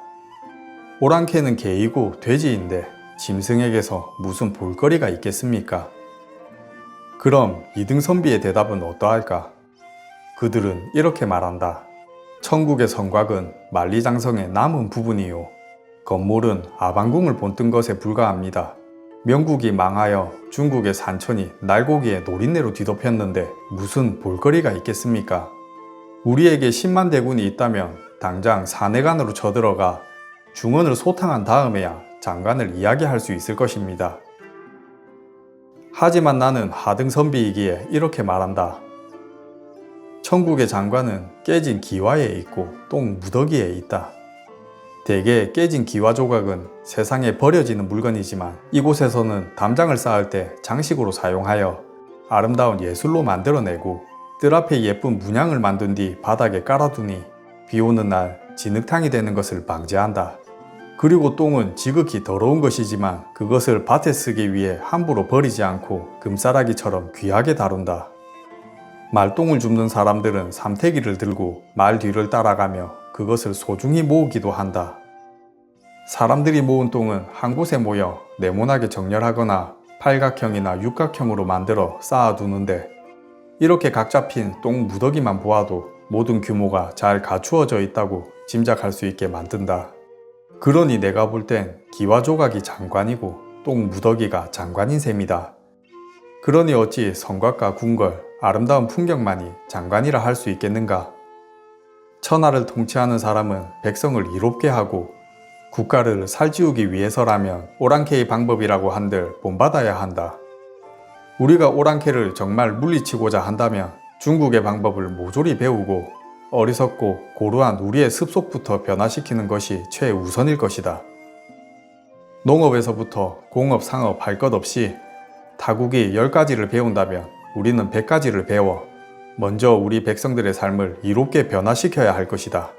오랑캐는 개이고 돼지인데 짐승에게서 무슨 볼거리가 있겠습니까? 그럼 2등 선비의 대답은 어떠할까? 그들은 이렇게 말한다. 천국의 성곽은 만리장성의 남은 부분이요. 건물은 아방궁을 본뜬 것에 불과합니다. 명국이 망하여 중국의 산천이 날고기에 노린내로 뒤덮였는데 무슨 볼거리가 있겠습니까? 우리에게 10만 대군이 있다면 당장 사내간으로 쳐들어가 중원을 소탕한 다음에야 장관을 이야기할 수 있을 것입니다. 하지만 나는 하등 선비이기에 이렇게 말한다. 천국의 장관은 깨진 기와에 있고 똥 무더기에 있다. 대개 깨진 기와 조각은 세상에 버려지는 물건이지만 이곳에서는 담장을 쌓을 때 장식으로 사용하여 아름다운 예술로 만들어내고 뜰 앞에 예쁜 문양을 만든 뒤 바닥에 깔아두니 비 오는 날 진흙탕이 되는 것을 방지한다. 그리고 똥은 지극히 더러운 것이지만 그것을 밭에 쓰기 위해 함부로 버리지 않고 금싸라기처럼 귀하게 다룬다. 말똥을 줍는 사람들은 삼태기를 들고 말 뒤를 따라가며 그것을 소중히 모으기도 한다. 사람들이 모은 똥은 한 곳에 모여 네모나게 정렬하거나 팔각형이나 육각형으로 만들어 쌓아두는데 이렇게 각 잡힌 똥 무더기만 보아도 모든 규모가 잘 갖추어져 있다고 짐작할 수 있게 만든다. 그러니 내가 볼 땐 기와 조각이 장관이고 똥 무더기가 장관인 셈이다. 그러니 어찌 성곽과 궁궐, 아름다운 풍경만이 장관이라 할 수 있겠는가? 천하를 통치하는 사람은 백성을 이롭게 하고 국가를 살찌우기 위해서라면 오랑캐의 방법이라고 한들 본받아야 한다. 우리가 오랑캐를 정말 물리치고자 한다면 중국의 방법을 모조리 배우고 어리석고 고루한 우리의 습속부터 변화시키는 것이 최우선일 것이다. 농업에서부터 공업, 상업 할 것 없이 타국이 10가지를 배운다면 우리는 100가지를 배워 먼저 우리 백성들의 삶을 이롭게 변화시켜야 할 것이다.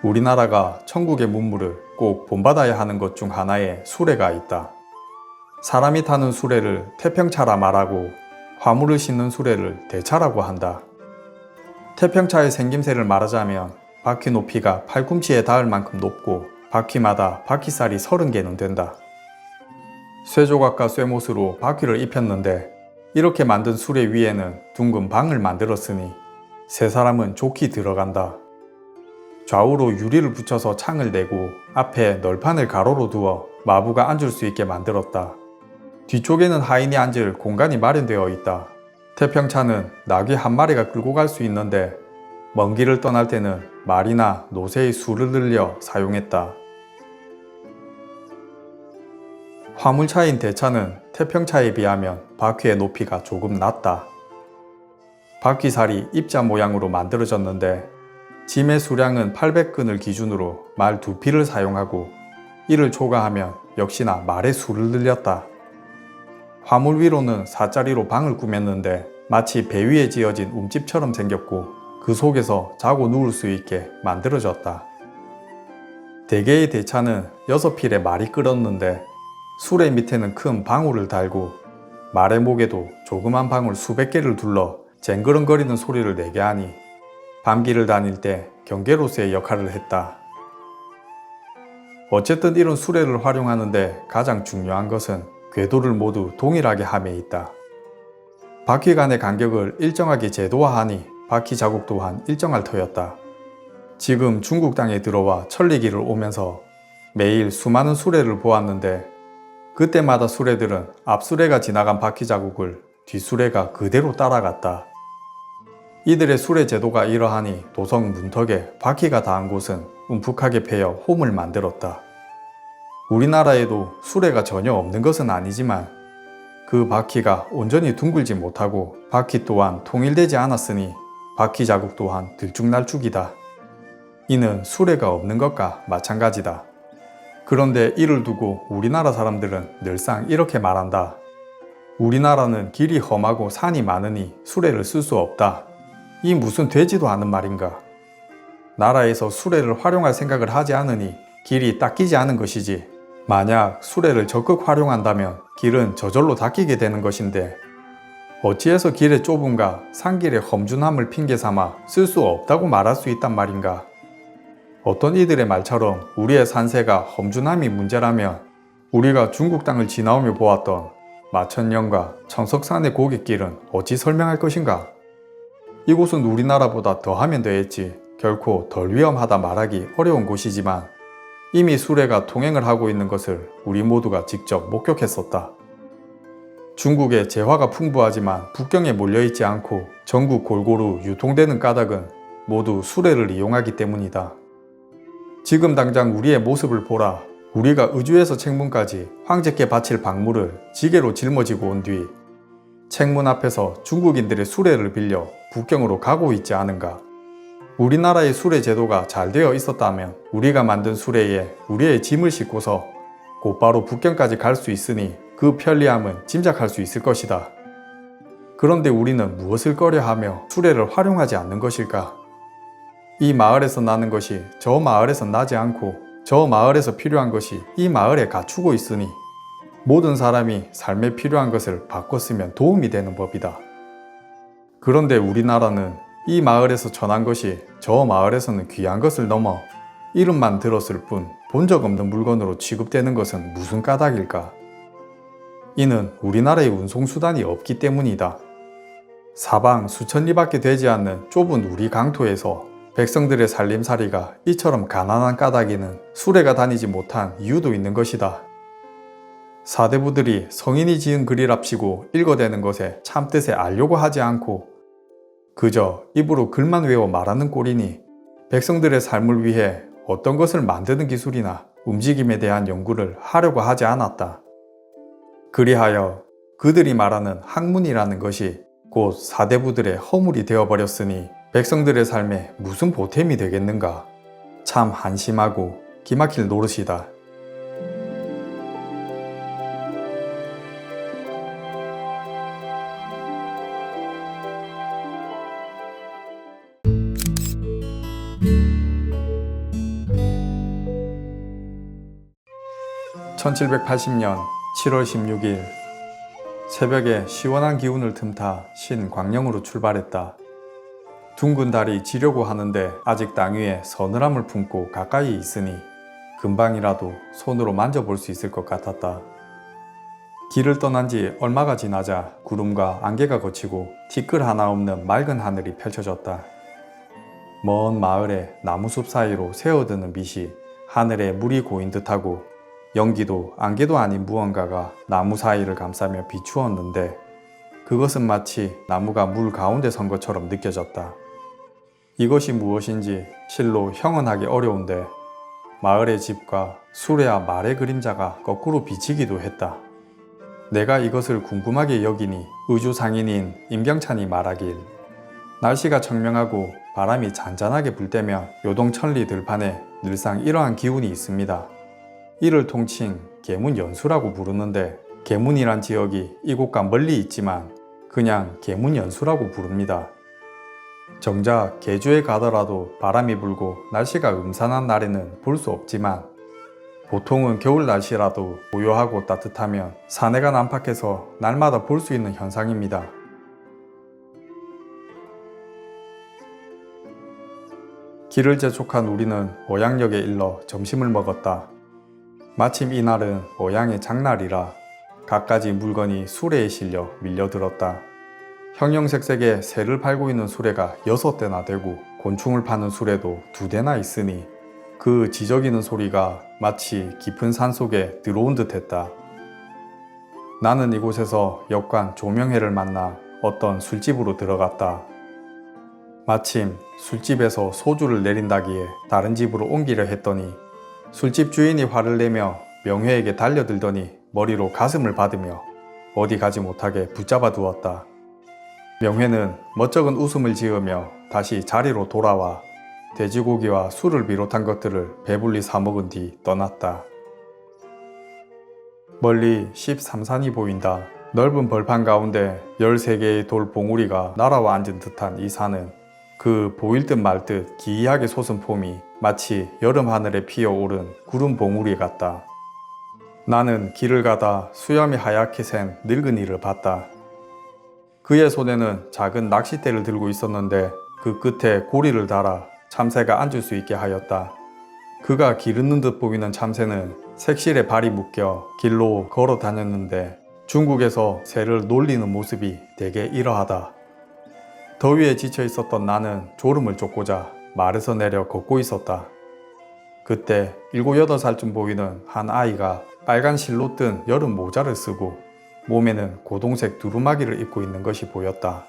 우리나라가 천국의 문물을 꼭 본받아야 하는 것 중 하나에 수레가 있다. 사람이 타는 수레를 태평차라 말하고 화물을 싣는 수레를 대차라고 한다. 태평차의 생김새를 말하자면 바퀴 높이가 팔꿈치에 닿을 만큼 높고 바퀴마다 바퀴살이 30개는 된다. 쇠조각과 쇠못으로 바퀴를 입혔는데 이렇게 만든 수레 위에는 둥근 방을 만들었으니 세 사람은 좋게 들어간다. 좌우로 유리를 붙여서 창을 내고 앞에 널판을 가로로 두어 마부가 앉을 수 있게 만들었다. 뒤쪽에는 하인이 앉을 공간이 마련되어 있다. 태평차는 나귀 한 마리가 끌고 갈 수 있는데 먼 길을 떠날 때는 말이나 노새의 수를 늘려 사용했다. 화물차인 대차는 태평차에 비하면 바퀴의 높이가 조금 낮다. 바퀴살이 입자 모양으로 만들어졌는데 짐의 수량은 800근을 기준으로 말 2피를 사용하고 이를 초과하면 역시나 말의 수를 늘렸다. 화물 위로는 사짜리로 방을 꾸몄는데 마치 배 위에 지어진 움집처럼 생겼고 그 속에서 자고 누울 수 있게 만들어졌다. 대개의 대차는 6필의 말이 끌었는데 수레 밑에는 큰 방울을 달고 말의 목에도 조그만 방울 수백 개를 둘러 쟁그렁거리는 소리를 내게 하니 밤길을 다닐 때 경계로서의 역할을 했다. 어쨌든 이런 수레를 활용하는데 가장 중요한 것은 궤도를 모두 동일하게 함에 있다. 바퀴 간의 간격을 일정하게 제도화하니 바퀴 자국 또한 일정할 터였다. 지금 중국 땅에 들어와 천리길을 오면서 매일 수많은 수레를 보았는데 그때마다 수레들은 앞수레가 지나간 바퀴 자국을 뒷수레가 그대로 따라갔다. 이들의 수레 제도가 이러하니 도성 문턱에 바퀴가 닿은 곳은 움푹하게 패여 홈을 만들었다. 우리나라에도 수레가 전혀 없는 것은 아니지만 그 바퀴가 온전히 둥글지 못하고 바퀴 또한 통일되지 않았으니 바퀴 자국 또한 들쭉날쭉이다. 이는 수레가 없는 것과 마찬가지다. 그런데 이를 두고 우리나라 사람들은 늘상 이렇게 말한다. 우리나라는 길이 험하고 산이 많으니 수레를 쓸 수 없다. 이 무슨 되지도 않은 말인가. 나라에서 수레를 활용할 생각을 하지 않으니 길이 닦이지 않은 것이지. 만약 수레를 적극 활용한다면 길은 저절로 닦이게 되는 것인데 어찌해서 길의 좁음과 산길의 험준함을 핑계 삼아 쓸 수 없다고 말할 수 있단 말인가. 어떤 이들의 말처럼 우리의 산세가 험준함이 문제라면 우리가 중국 땅을 지나오며 보았던 마천령과 청석산의 고갯길은 어찌 설명할 것인가? 이곳은 우리나라보다 더하면 더했지 결코 덜 위험하다 말하기 어려운 곳이지만 이미 수레가 통행을 하고 있는 것을 우리 모두가 직접 목격했었다. 중국의 재화가 풍부하지만 북경에 몰려있지 않고 전국 골고루 유통되는 까닭은 모두 수레를 이용하기 때문이다. 지금 당장 우리의 모습을 보라. 우리가 의주에서 책문까지 황제께 바칠 박물을 지게로 짊어지고 온 뒤 책문 앞에서 중국인들의 수레를 빌려 북경으로 가고 있지 않은가. 우리나라의 수레 제도가 잘 되어 있었다면 우리가 만든 수레에 우리의 짐을 싣고서 곧바로 북경까지 갈 수 있으니 그 편리함은 짐작할 수 있을 것이다. 그런데 우리는 무엇을 꺼려하며 수레를 활용하지 않는 것일까? 이 마을에서 나는 것이 저 마을에서 나지 않고 저 마을에서 필요한 것이 이 마을에 갖추고 있으니 모든 사람이 삶에 필요한 것을 바꿔 쓰면 도움이 되는 법이다. 그런데 우리나라는 이 마을에서 전한 것이 저 마을에서는 귀한 것을 넘어 이름만 들었을 뿐 본 적 없는 물건으로 취급되는 것은 무슨 까닭일까? 이는 우리나라의 운송수단이 없기 때문이다. 사방 수천 리밖에 되지 않는 좁은 우리 강토에서 백성들의 살림살이가 이처럼 가난한 까닭에는 수레가 다니지 못한 이유도 있는 것이다. 사대부들이 성인이 지은 글이랍시고 읽어대는 것에 참뜻에 알려고 하지 않고 그저 입으로 글만 외워 말하는 꼴이니 백성들의 삶을 위해 어떤 것을 만드는 기술이나 움직임에 대한 연구를 하려고 하지 않았다. 그리하여 그들이 말하는 학문이라는 것이 곧 사대부들의 허물이 되어버렸으니 백성들의 삶에 무슨 보탬이 되겠는가. 참 한심하고 기막힐 노릇이다. (1780년 7월 16일) 새벽에 시원한 기운을 틈타 신광령으로 출발했다. 둥근 달이 지려고 하는데 아직 땅 위에 서늘함을 품고 가까이 있으니 금방이라도 손으로 만져볼 수 있을 것 같았다. 길을 떠난 지 얼마가 지나자 구름과 안개가 걷히고 티끌 하나 없는 맑은 하늘이 펼쳐졌다. 먼 마을의 나무숲 사이로 새어드는 빛이 하늘에 물이 고인 듯하고 연기도 안개도 아닌 무언가가 나무 사이를 감싸며 비추었는데 그것은 마치 나무가 물 가운데 선 것처럼 느껴졌다. 이것이 무엇인지 실로 형언하기 어려운데 마을의 집과 수레와 말의 그림자가 거꾸로 비치기도 했다. 내가 이것을 궁금하게 여기니 의주 상인인 임경찬이 말하길 날씨가 청명하고 바람이 잔잔하게 불 때면 요동천리 들판에 늘상 이러한 기운이 있습니다. 이를 통칭 계문연수라고 부르는데 계문이란 지역이 이곳과 멀리 있지만 그냥 개문연수라고 부릅니다. 정작 계주에 가더라도 바람이 불고 날씨가 음산한 날에는 볼 수 없지만 보통은 겨울 날씨라도 고요하고 따뜻하면 사내가 난팍해서 날마다 볼 수 있는 현상입니다. 길을 재촉한 우리는 오양역에 일러 점심을 먹었다. 마침 이날은 오양의 장날이라 갖가지 물건이 수레에 실려 밀려들었다. 형형색색의 새를 팔고 있는 수레가 6대나 되고 곤충을 파는 수레도 2대나 있으니 그 지저귀는 소리가 마치 깊은 산속에 들어온 듯 했다. 나는 이곳에서 역관 조명회를 만나 어떤 술집으로 들어갔다. 마침 술집에서 소주를 내린다기에 다른 집으로 옮기려 했더니 술집 주인이 화를 내며 명회에게 달려들더니 머리로 가슴을 받으며 어디 가지 못하게 붙잡아 두었다. 명회는 멋쩍은 웃음을 지으며 다시 자리로 돌아와 돼지고기와 술을 비롯한 것들을 배불리 사먹은 뒤 떠났다. 멀리 13산이 보인다. 넓은 벌판 가운데 13개의 돌 봉우리가 날아와 앉은 듯한 이 산은 그 보일 듯 말 듯 기이하게 솟은 폼이 마치 여름 하늘에 피어오른 구름 봉우리 같다. 나는 길을 가다 수염이 하얗게 센 늙은이를 봤다. 그의 손에는 작은 낚싯대를 들고 있었는데 그 끝에 고리를 달아 참새가 앉을 수 있게 하였다. 그가 기르는 듯 보이는 참새는 색실에 발이 묶여 길로 걸어 다녔는데 중국에서 새를 놀리는 모습이 되게 이러하다. 더위에 지쳐 있었던 나는 졸음을 쫓고자 말에서 내려 걷고 있었다. 그때 7, 8살쯤 보이는 한 아이가 빨간 실로 뜬 여름 모자를 쓰고 몸에는 고동색 두루마기를 입고 있는 것이 보였다.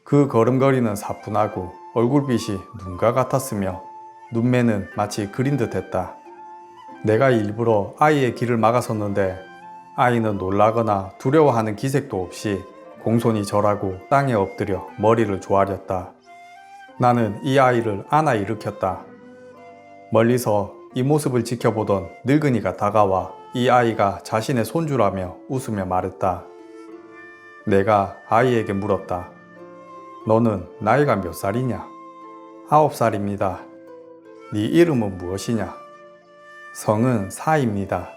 그 걸음걸이는 사뿐하고 얼굴빛이 눈과 같았으며 눈매는 마치 그린 듯 했다. 내가 일부러 아이의 길을 막아섰는데 아이는 놀라거나 두려워하는 기색도 없이 공손히 절하고 땅에 엎드려 머리를 조아렸다. 나는 이 아이를 안아 일으켰다. 멀리서 이 모습을 지켜보던 늙은이가 다가와 이 아이가 자신의 손주라며 웃으며 말했다. 내가 아이에게 물었다. 너는 나이가 몇 살이냐? 9살입니다. 네 이름은 무엇이냐? 성은 사입니다.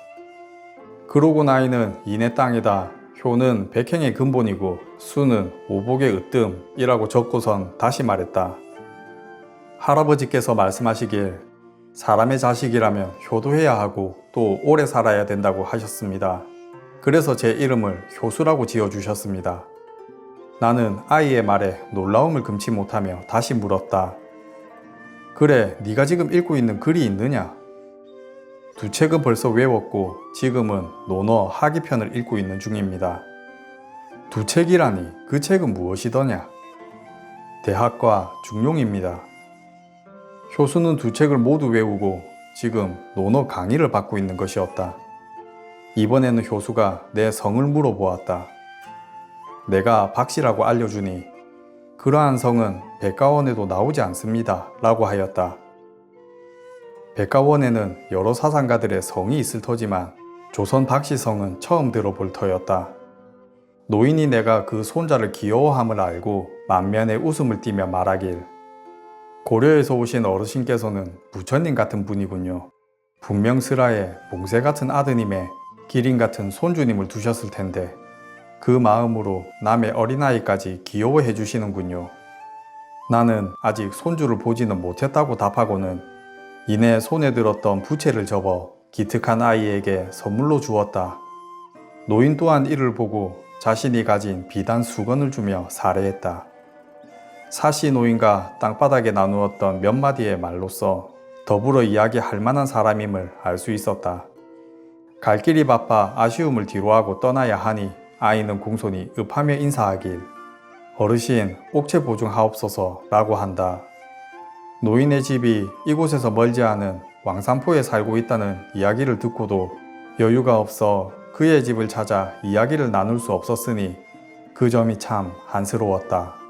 그러고 나이는 이내 땅에다 효는 백행의 근본이고 수는 오복의 으뜸이라고 적고선 다시 말했다. 할아버지께서 말씀하시길 사람의 자식이라면 효도해야 하고 또 오래 살아야 된다고 하셨습니다. 그래서 제 이름을 효수라고 지어주셨습니다. 나는 아이의 말에 놀라움을 금치 못하며 다시 물었다. 그래, 네가 지금 읽고 있는 글이 있느냐? 2책은 벌써 외웠고 지금은 논어 하기편을 읽고 있는 중입니다. 2책이라니 그 책은 무엇이더냐? 대학과 중용입니다. 효수는 2책을 모두 외우고 지금 논어 강의를 받고 있는 것이었다. 이번에는 효수가 내 성을 물어보았다. 내가 박씨라고 알려주니 그러한 성은 백가원에도 나오지 않습니다 라고 하였다. 백가원에는 여러 사상가들의 성이 있을 터지만 조선 박씨 성은 처음 들어볼 터였다. 노인이 내가 그 손자를 귀여워함을 알고 만면에 웃음을 띠며 말하길 고려에서 오신 어르신께서는 부처님 같은 분이군요. 분명 슬하에 봉쇄 같은 아드님에 기린 같은 손주님을 두셨을 텐데 그 마음으로 남의 어린아이까지 귀여워해 주시는군요. 나는 아직 손주를 보지는 못했다고 답하고는 이내 손에 들었던 부채를 접어 기특한 아이에게 선물로 주었다. 노인 또한 이를 보고 자신이 가진 비단 수건을 주며 사례했다. 사시 노인과 땅바닥에 나누었던 몇 마디의 말로써 더불어 이야기할 만한 사람임을 알 수 있었다. 갈 길이 바빠 아쉬움을 뒤로하고 떠나야 하니 아이는 공손히 읍하며 인사하길 어르신 옥체 보증하옵소서 라고 한다. 노인의 집이 이곳에서 멀지 않은 왕산포에 살고 있다는 이야기를 듣고도 여유가 없어 그의 집을 찾아 이야기를 나눌 수 없었으니 그 점이 참 한스러웠다.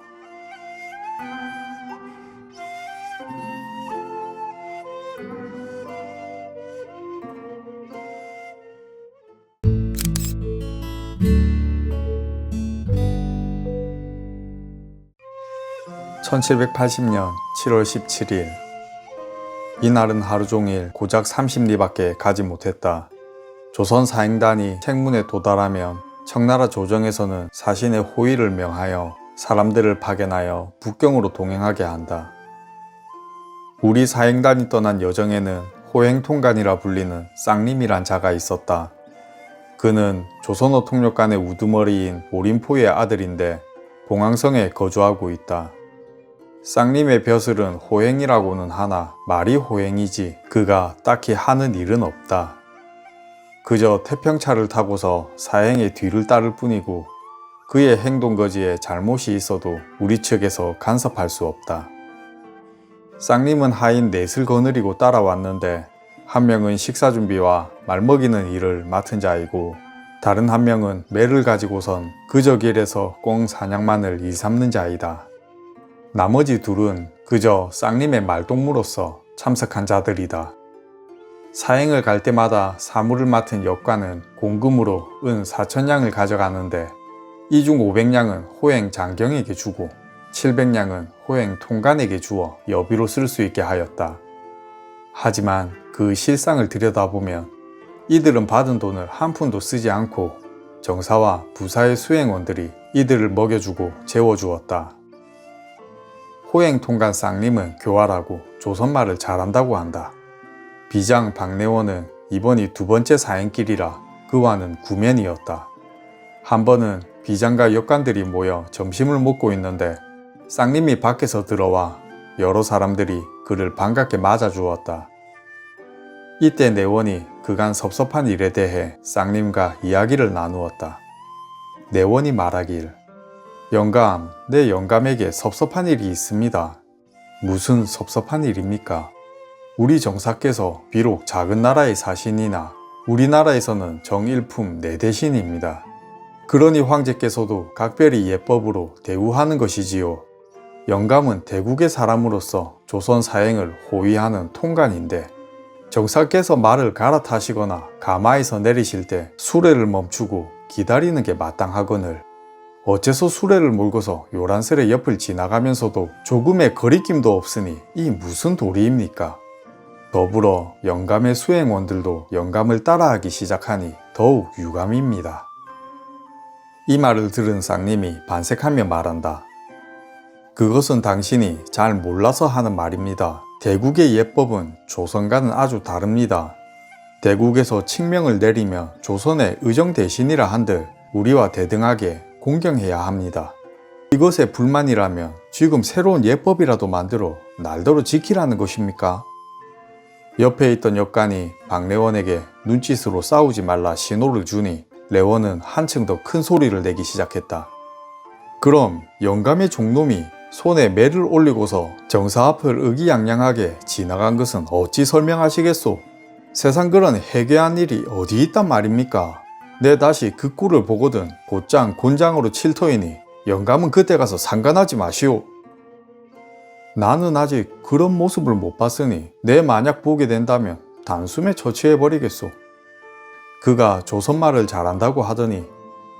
1780년 7월 17일. 이날은 하루 종일 고작 30리밖에 가지 못했다. 조선 사행단이 책문에 도달하면 청나라 조정에서는 사신의 호위를 명하여 사람들을 파견하여 북경으로 동행하게 한다. 우리 사행단이 떠난 여정에는 호행통간이라 불리는 쌍림이란 자가 있었다. 그는 조선어 통역관의 우두머리인 오림포의 아들인데 봉황성에 거주하고 있다. 쌍림의 벼슬은 호행이라고는 하나 말이 호행이지 그가 딱히 하는 일은 없다. 그저 태평차를 타고서 사행의 뒤를 따를 뿐이고 그의 행동거지에 잘못이 있어도 우리 측에서 간섭할 수 없다. 쌍림은 하인 넷을 거느리고 따라왔는데 한 명은 식사 준비와 말 먹이는 일을 맡은 자이고 다른 한 명은 매를 가지고선 그저 길에서 꽁 사냥만을 일삼는 자이다. 나머지 둘은 그저 쌍림의 말동무로서 참석한 자들이다. 사행을 갈 때마다 사무를 맡은 역관은 공금으로 은 4,000냥을 가져가는데 이 중 500냥은 호행 장경에게 주고 700냥은 호행 통관에게 주어 여비로 쓸 수 있게 하였다. 하지만 그 실상을 들여다보면 이들은 받은 돈을 한 푼도 쓰지 않고 정사와 부사의 수행원들이 이들을 먹여주고 재워주었다. 호행 통관 쌍림은 교활하고 조선말을 잘한다고 한다. 비장 박내원은 이번이 두 번째 사행길이라 그와는 구면이었다. 한 번은 비장과 역관들이 모여 점심을 먹고 있는데 쌍림이 밖에서 들어와 여러 사람들이 그를 반갑게 맞아주었다. 이때 내원이 그간 섭섭한 일에 대해 쌍림과 이야기를 나누었다. 내원이 말하길, 영감, 내 영감에게 섭섭한 일이 있습니다. 무슨 섭섭한 일입니까? 우리 정사께서 비록 작은 나라의 사신이나 우리나라에서는 정일품 내대신입니다. 그러니 황제께서도 각별히 예법으로 대우하는 것이지요. 영감은 대국의 사람으로서 조선 사행을 호위하는 통관인데 정사께서 말을 갈아타시거나 가마에서 내리실 때 수레를 멈추고 기다리는 게 마땅하거늘 어째서 수레를 몰고서 요란스레 옆을 지나가면서도 조금의 거리낌도 없으니 이 무슨 도리입니까? 더불어 영감의 수행원들도 영감을 따라하기 시작하니 더욱 유감입니다. 이 말을 들은 쌍림이 반색하며 말한다. 그것은 당신이 잘 몰라서 하는 말입니다. 대국의 예법은 조선과는 아주 다릅니다. 대국에서 칙명을 내리며 조선의 의정 대신이라 한들 우리와 대등하게 공경해야 합니다. 이것에 불만이라면 지금 새로운 예법이라도 만들어 날더러 지키라는 것입니까? 옆에 있던 역관이 박래원에게 눈짓으로 싸우지 말라 신호를 주니 레원은 한층 더 큰 소리를 내기 시작했다. 그럼 영감의 종놈이 손에 매를 올리고서 정사 앞을 의기양양하게 지나간 것은 어찌 설명하시겠소? 세상 그런 해괴한 일이 어디 있단 말입니까? 내 다시 그 꼴을 보거든 곧장 곤장으로 칠 터이니 영감은 그때 가서 상관하지 마시오. 나는 아직 그런 모습을 못 봤으니 내 만약 보게 된다면 단숨에 처치해버리겠소. 그가 조선말을 잘한다고 하더니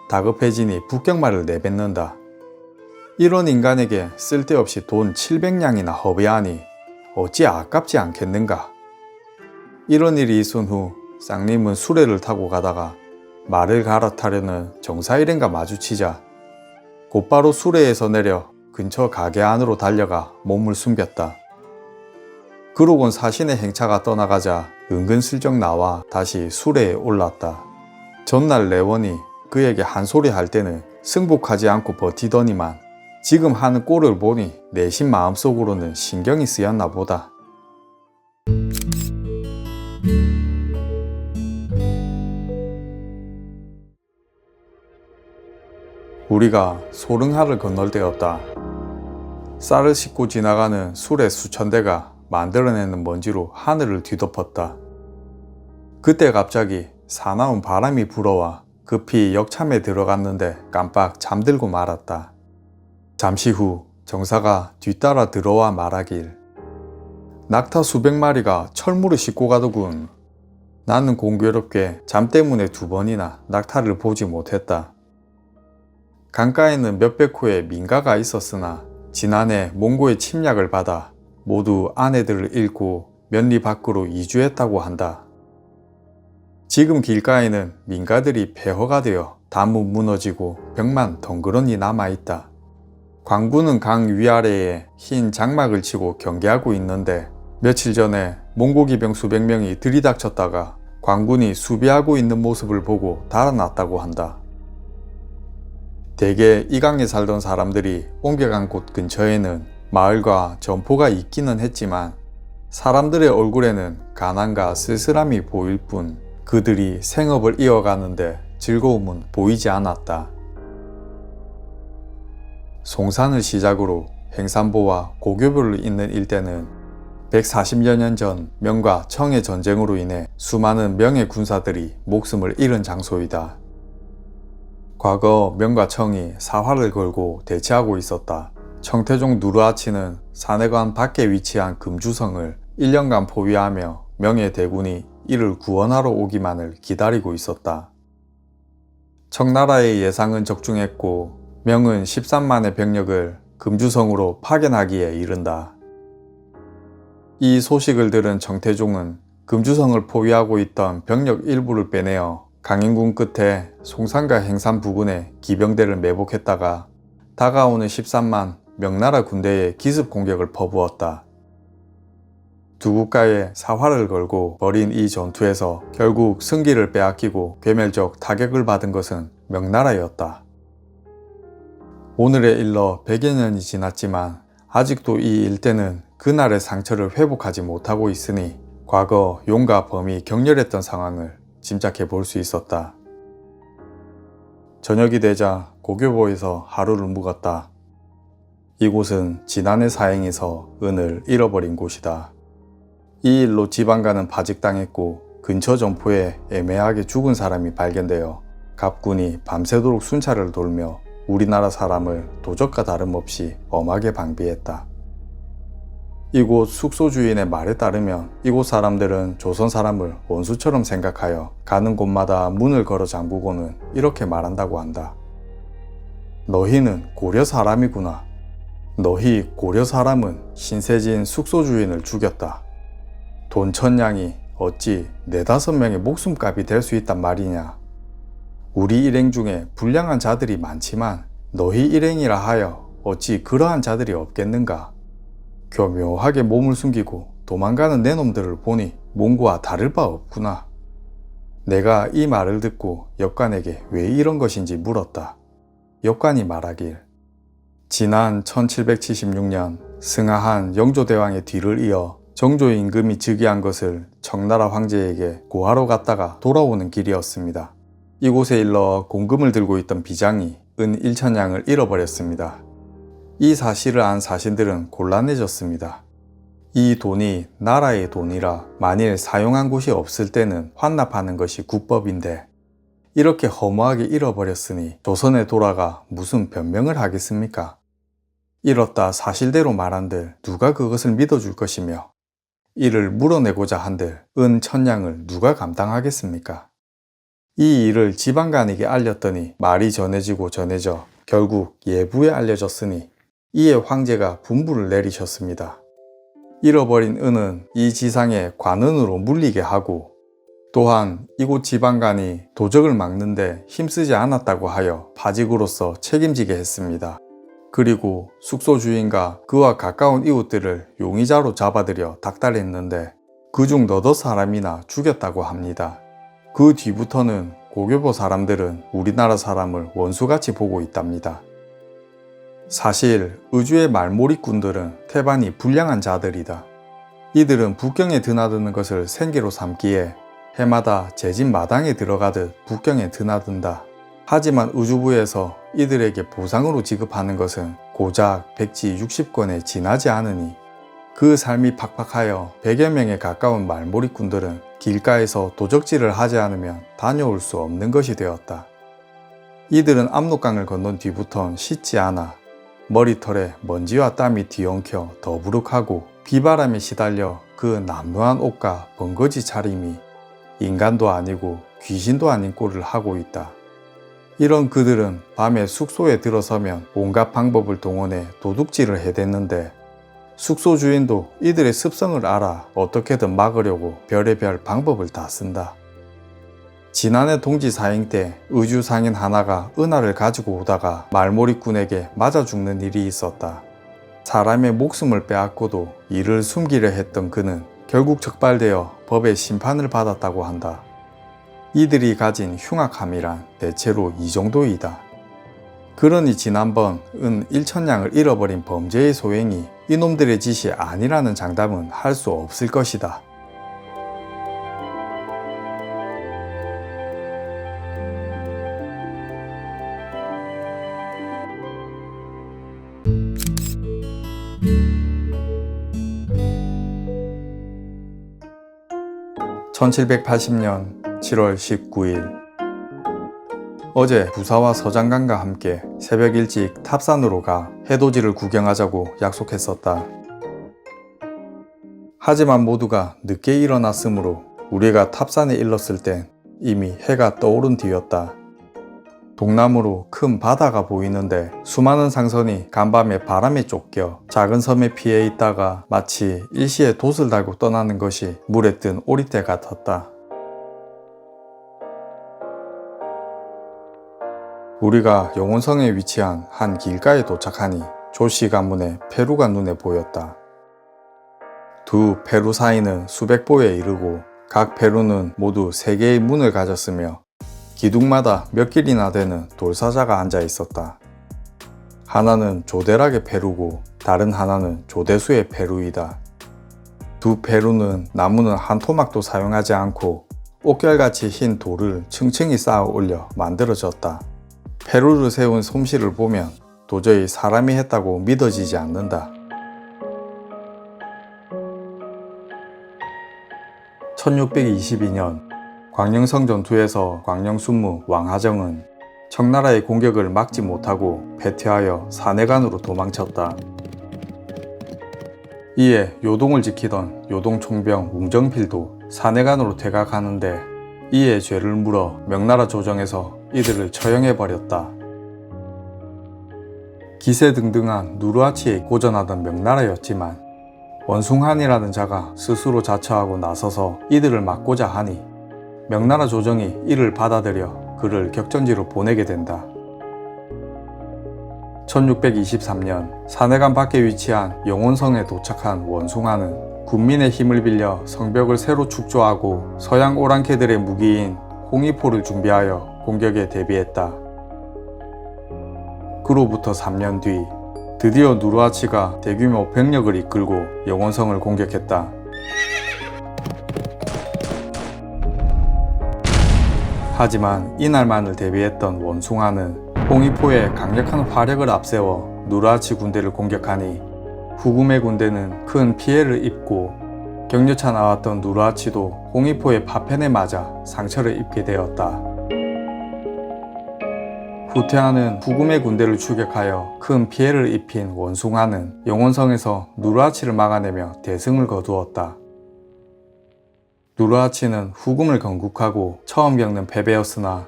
다급해지니 북경말을 내뱉는다. 이런 인간에게 쓸데없이 돈 700냥이나 허비하니 어찌 아깝지 않겠는가. 이런 일이 있은 후 쌍림은 수레를 타고 가다가 말을 갈아타려는 정사일행과 마주치자 곧바로 수레에서 내려 근처 가게 안으로 달려가 몸을 숨겼다. 그러곤 사신의 행차가 떠나가자 은근슬쩍 나와 다시 수레에 올랐다. 전날 레원이 그에게 한 소리 할 때는 승복하지 않고 버티더니만 지금 하는 꼴을 보니 내심 마음속으로는 신경이 쓰였나 보다. 우리가 소릉하를 건널 때였다. 쌀을 싣고 지나가는 수레 수천 대가 만들어내는 먼지로 하늘을 뒤덮었다. 그때 갑자기 사나운 바람이 불어와 급히 역참에 들어갔는데 깜빡 잠들고 말았다. 잠시 후 정사가 뒤따라 들어와 말하길, 낙타 수백 마리가 철물을 싣고 가더군. 나는 공교롭게 잠 때문에 2번이나 낙타를 보지 못했다. 강가에는 몇백 호의 민가가 있었으나 지난해 몽고의 침략을 받아 모두 아내들을 잃고 면리 밖으로 이주했다고 한다. 지금 길가에는 민가들이 폐허가 되어 다무 무너지고 벽만 덩그러니 남아있다. 광군은 강 위아래에 흰 장막을 치고 경계하고 있는데 며칠 전에 몽고 기병 수백 명이 들이닥쳤다가 광군이 수비하고 있는 모습을 보고 달아났다고 한다. 대개 이 강에 살던 사람들이 옮겨간 곳 근처에는 마을과 점포가 있기는 했지만 사람들의 얼굴에는 가난과 쓸쓸함이 보일 뿐 그들이 생업을 이어가는데 즐거움은 보이지 않았다. 송산을 시작으로 행산보와 고교보를 잇는 일대는 140여 년 전 명과 청의 전쟁으로 인해 수많은 명의 군사들이 목숨을 잃은 장소이다. 과거 명과 청이 사활을 걸고 대치하고 있었다. 청태종 누르하치는 사내관 밖에 위치한 금주성을 1년간 포위하며 명의 대군이 이를 구원하러 오기만을 기다리고 있었다. 청나라의 예상은 적중했고 명은 13만의 병력을 금주성으로 파견하기에 이른다. 이 소식을 들은 청태종은 금주성을 포위하고 있던 병력 일부를 빼내어 강인군 끝에 송산과 행산 부근에 기병대를 매복했다가 다가오는 13만 명나라 군대에 기습 공격을 퍼부었다. 두 국가에 사활을 걸고 벌인 이 전투에서 결국 승기를 빼앗기고 괴멸적 타격을 받은 것은 명나라였다. 오늘에 일러 100여 년이 지났지만 아직도 이 일대는 그날의 상처를 회복하지 못하고 있으니 과거 용과 범이 격렬했던 상황을 짐작해 볼 수 있었다. 저녁이 되자 고교보에서 하루를 묵었다. 이곳은 지난해 사행에서 은을 잃어버린 곳이다. 이 일로 지방간은 파직당했고 근처 점포에 애매하게 죽은 사람이 발견되어 갑군이 밤새도록 순찰을 돌며 우리나라 사람을 도적과 다름없이 엄하게 방비했다. 이곳 숙소 주인의 말에 따르면 이곳 사람들은 조선 사람을 원수처럼 생각하여 가는 곳마다 문을 걸어 잠그고는 이렇게 말한다고 한다. 너희는 고려 사람이구나. 너희 고려 사람은 신세진 숙소 주인을 죽였다. 돈 1000냥이 어찌 4~5명의 목숨값이 될 수 있단 말이냐. 우리 일행 중에 불량한 자들이 많지만 너희 일행이라 하여 어찌 그러한 자들이 없겠는가. 교묘하게 몸을 숨기고 도망가는 내 놈들을 보니 몽고와 다를 바 없구나. 내가 이 말을 듣고 역관에게 왜 이런 것인지 물었다. 역관이 말하길 지난 1776년 승하한 영조대왕의 뒤를 이어 정조 임금이 즉위한 것을 청나라 황제에게 고하러 갔다가 돌아오는 길이었습니다. 이곳에 일러 공금을 들고 있던 비장이 은 1000냥을 잃어버렸습니다. 이 사실을 안 사신들은 곤란해졌습니다. 이 돈이 나라의 돈이라 만일 사용한 곳이 없을 때는 환납하는 것이 국법인데 이렇게 허무하게 잃어버렸으니 조선에 돌아가 무슨 변명을 하겠습니까? 이렇다 사실대로 말한들 누가 그것을 믿어줄 것이며 이를 물어내고자 한들 은 1000냥을 누가 감당하겠습니까? 이 일을 지방간에게 알렸더니 말이 전해지고 전해져 결국 예부에 알려졌으니 이에 황제가 분부를 내리셨습니다. 잃어버린 은은 이 지상에 관은으로 물리게 하고 또한 이곳 지방간이 도적을 막는데 힘쓰지 않았다고 하여 파직으로서 책임지게 했습니다. 그리고 숙소 주인과 그와 가까운 이웃들을 용의자로 잡아들여 닥달했는데 그중 너도 사람이나 죽였다고 합니다. 그 뒤부터는 고교보 사람들은 우리나라 사람을 원수같이 보고 있답니다. 사실 의주의 말몰이꾼들은 태반이 불량한 자들이다. 이들은 북경에 드나드는 것을 생계로 삼기에 해마다 제집 마당에 들어가듯 북경에 드나든다. 하지만 의주부에서 이들에게 보상으로 지급하는 것은 고작 백지 60권에 지나지 않으니 그 삶이 팍팍하여 100여 명에 가까운 말몰이꾼들은 길가에서 도적질을 하지 않으면 다녀올 수 없는 것이 되었다. 이들은 압록강을 건넌 뒤부턴 씻지 않아 머리털에 먼지와 땀이 뒤엉켜 더부룩하고 비바람에 시달려 그 남루한 옷과 번거지 차림이 인간도 아니고 귀신도 아닌 꼴을 하고 있다. 이런 그들은 밤에 숙소에 들어서면 온갖 방법을 동원해 도둑질을 해댔는데 숙소 주인도 이들의 습성을 알아 어떻게든 막으려고 별의별 방법을 다 쓴다. 지난해 동지 사행 때 의주 상인 하나가 은하를 가지고 오다가 말몰이꾼에게 맞아 죽는 일이 있었다. 사람의 목숨을 빼앗고도 이를 숨기려 했던 그는 결국 적발되어 법의 심판을 받았다고 한다. 이들이 가진 흉악함이란 대체로 이 정도이다. 그러니 지난번 은 1천냥을 잃어버린 범죄의 소행이 이놈들의 짓이 아니라는 장담은 할 수 없을 것이다. (1780년 7월 19일) 어제 부사와 서장관과 함께 새벽 일찍 탑산으로 가 해돋이를 구경하자고 약속했었다. 하지만 모두가 늦게 일어났으므로 우리가 탑산에 일렀을 땐 이미 해가 떠오른 뒤였다. 동남으로 큰 바다가 보이는데 수많은 상선이 간밤에 바람에 쫓겨 작은 섬에 피해 있다가 마치 일시에 돛을 달고 떠나는 것이 물에 뜬 오리떼 같았다. 우리가 영혼성에 위치한 한 길가에 도착하니 조씨 가문의 페루가 눈에 보였다. 두 페루 사이는 수백 보에 이르고 각 페루는 모두 3개의 문을 가졌으며 기둥마다 몇 길이나 되는 돌사자가 앉아 있었다. 하나는 조대락의 페루고 다른 하나는 조대수의 페루이다. 두 페루는 나무는 한 토막도 사용하지 않고 옥결같이 흰 돌을 층층이 쌓아 올려 만들어졌다. 페루를 세운 솜씨를 보면 도저히 사람이 했다고 믿어지지 않는다. 1622년 광령성 전투에서 광령순무 왕하정은 청나라의 공격을 막지 못하고 패퇴하여 사내간으로 도망쳤다. 이에 요동을 지키던 요동총병 웅정필도 사내간으로 퇴각하는데 이에 죄를 물어 명나라 조정에서 이들을 처형해버렸다. 기세등등한 누르하치에 고전하던 명나라였지만 원숭한이라는 자가 스스로 자처하고 나서서 이들을 막고자 하니 명나라 조정이 이를 받아들여 그를 격전지로 보내게 된다. 1623년 사내간 밖에 위치한 영혼성에 도착한 원숭아는 군민의 힘을 빌려 성벽을 새로 축조하고 서양 오랑캐들의 무기인 홍위포를 준비하여 공격에 대비했다. 그로부터 3년 뒤 드디어 누르하치가 대규모 병력을 이끌고 영혼성을 공격했다. 하지만 이날만을 대비했던 원숭아는 홍위포의 강력한 화력을 앞세워 누르하치 군대를 공격하니 후금의 군대는 큰 피해를 입고 격려차 나왔던 누르하치도 홍위포의 파편에 맞아 상처를 입게 되었다. 후퇴하는 후금의 군대를 추격하여 큰 피해를 입힌 원숭아는 영혼성에서 누르하치를 막아내며 대승을 거두었다. 누르하치는 후금을 건국하고 처음 겪는 패배였으나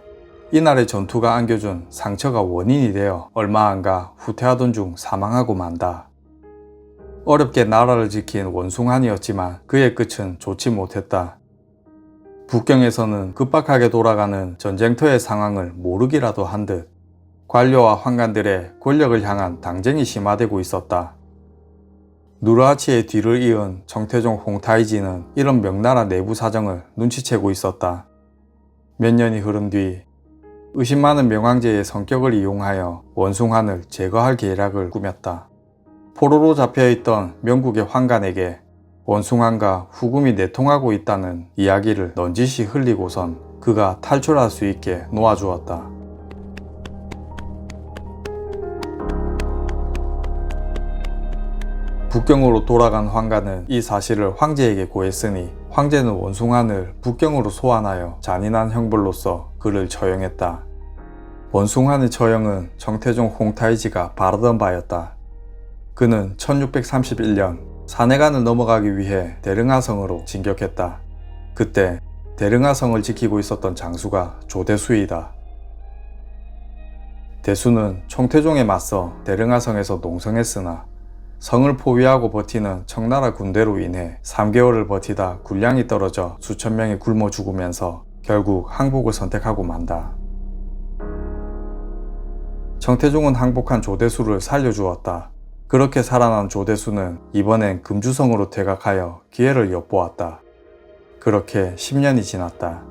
이날의 전투가 안겨준 상처가 원인이 되어 얼마 안가 후퇴하던 중 사망하고 만다. 어렵게 나라를 지킨 원숭한이었지만 그의 끝은 좋지 못했다. 북경에서는 급박하게 돌아가는 전쟁터의 상황을 모르기라도 한 듯 관료와 환관들의 권력을 향한 당쟁이 심화되고 있었다. 누르하치의 뒤를 이은 정태종 홍타이지는 이런 명나라 내부 사정을 눈치채고 있었다. 몇 년이 흐른 뒤 의심 많은 명왕제의 성격을 이용하여 원숭한을 제거할 계략을 꾸몄다. 포로로 잡혀있던 명국의 환관에게 원숭한과 후금이 내통하고 있다는 이야기를 넌지시 흘리고선 그가 탈출할 수 있게 놓아주었다. 북경으로 돌아간 환관은 이 사실을 황제에게 고했으니 황제는 원숭한을 북경으로 소환하여 잔인한 형벌로서 그를 처형했다. 원숭한의 처형은 정태종 홍타이지가 바라던 바였다. 그는 1631년 사내간을 넘어가기 위해 대릉하성으로 진격했다. 그때 대릉하성을 지키고 있었던 장수가 조대수이다. 대수는 총태종에 맞서 대릉하성에서 농성했으나 성을 포위하고 버티는 청나라 군대로 인해 3개월을 버티다 군량이 떨어져 수천 명이 굶어 죽으면서 결국 항복을 선택하고 만다. 청태종은 항복한 조대수를 살려주었다. 그렇게 살아난 조대수는 이번엔 금주성으로 퇴각하여 기회를 엿보았다. 그렇게 10년이 지났다.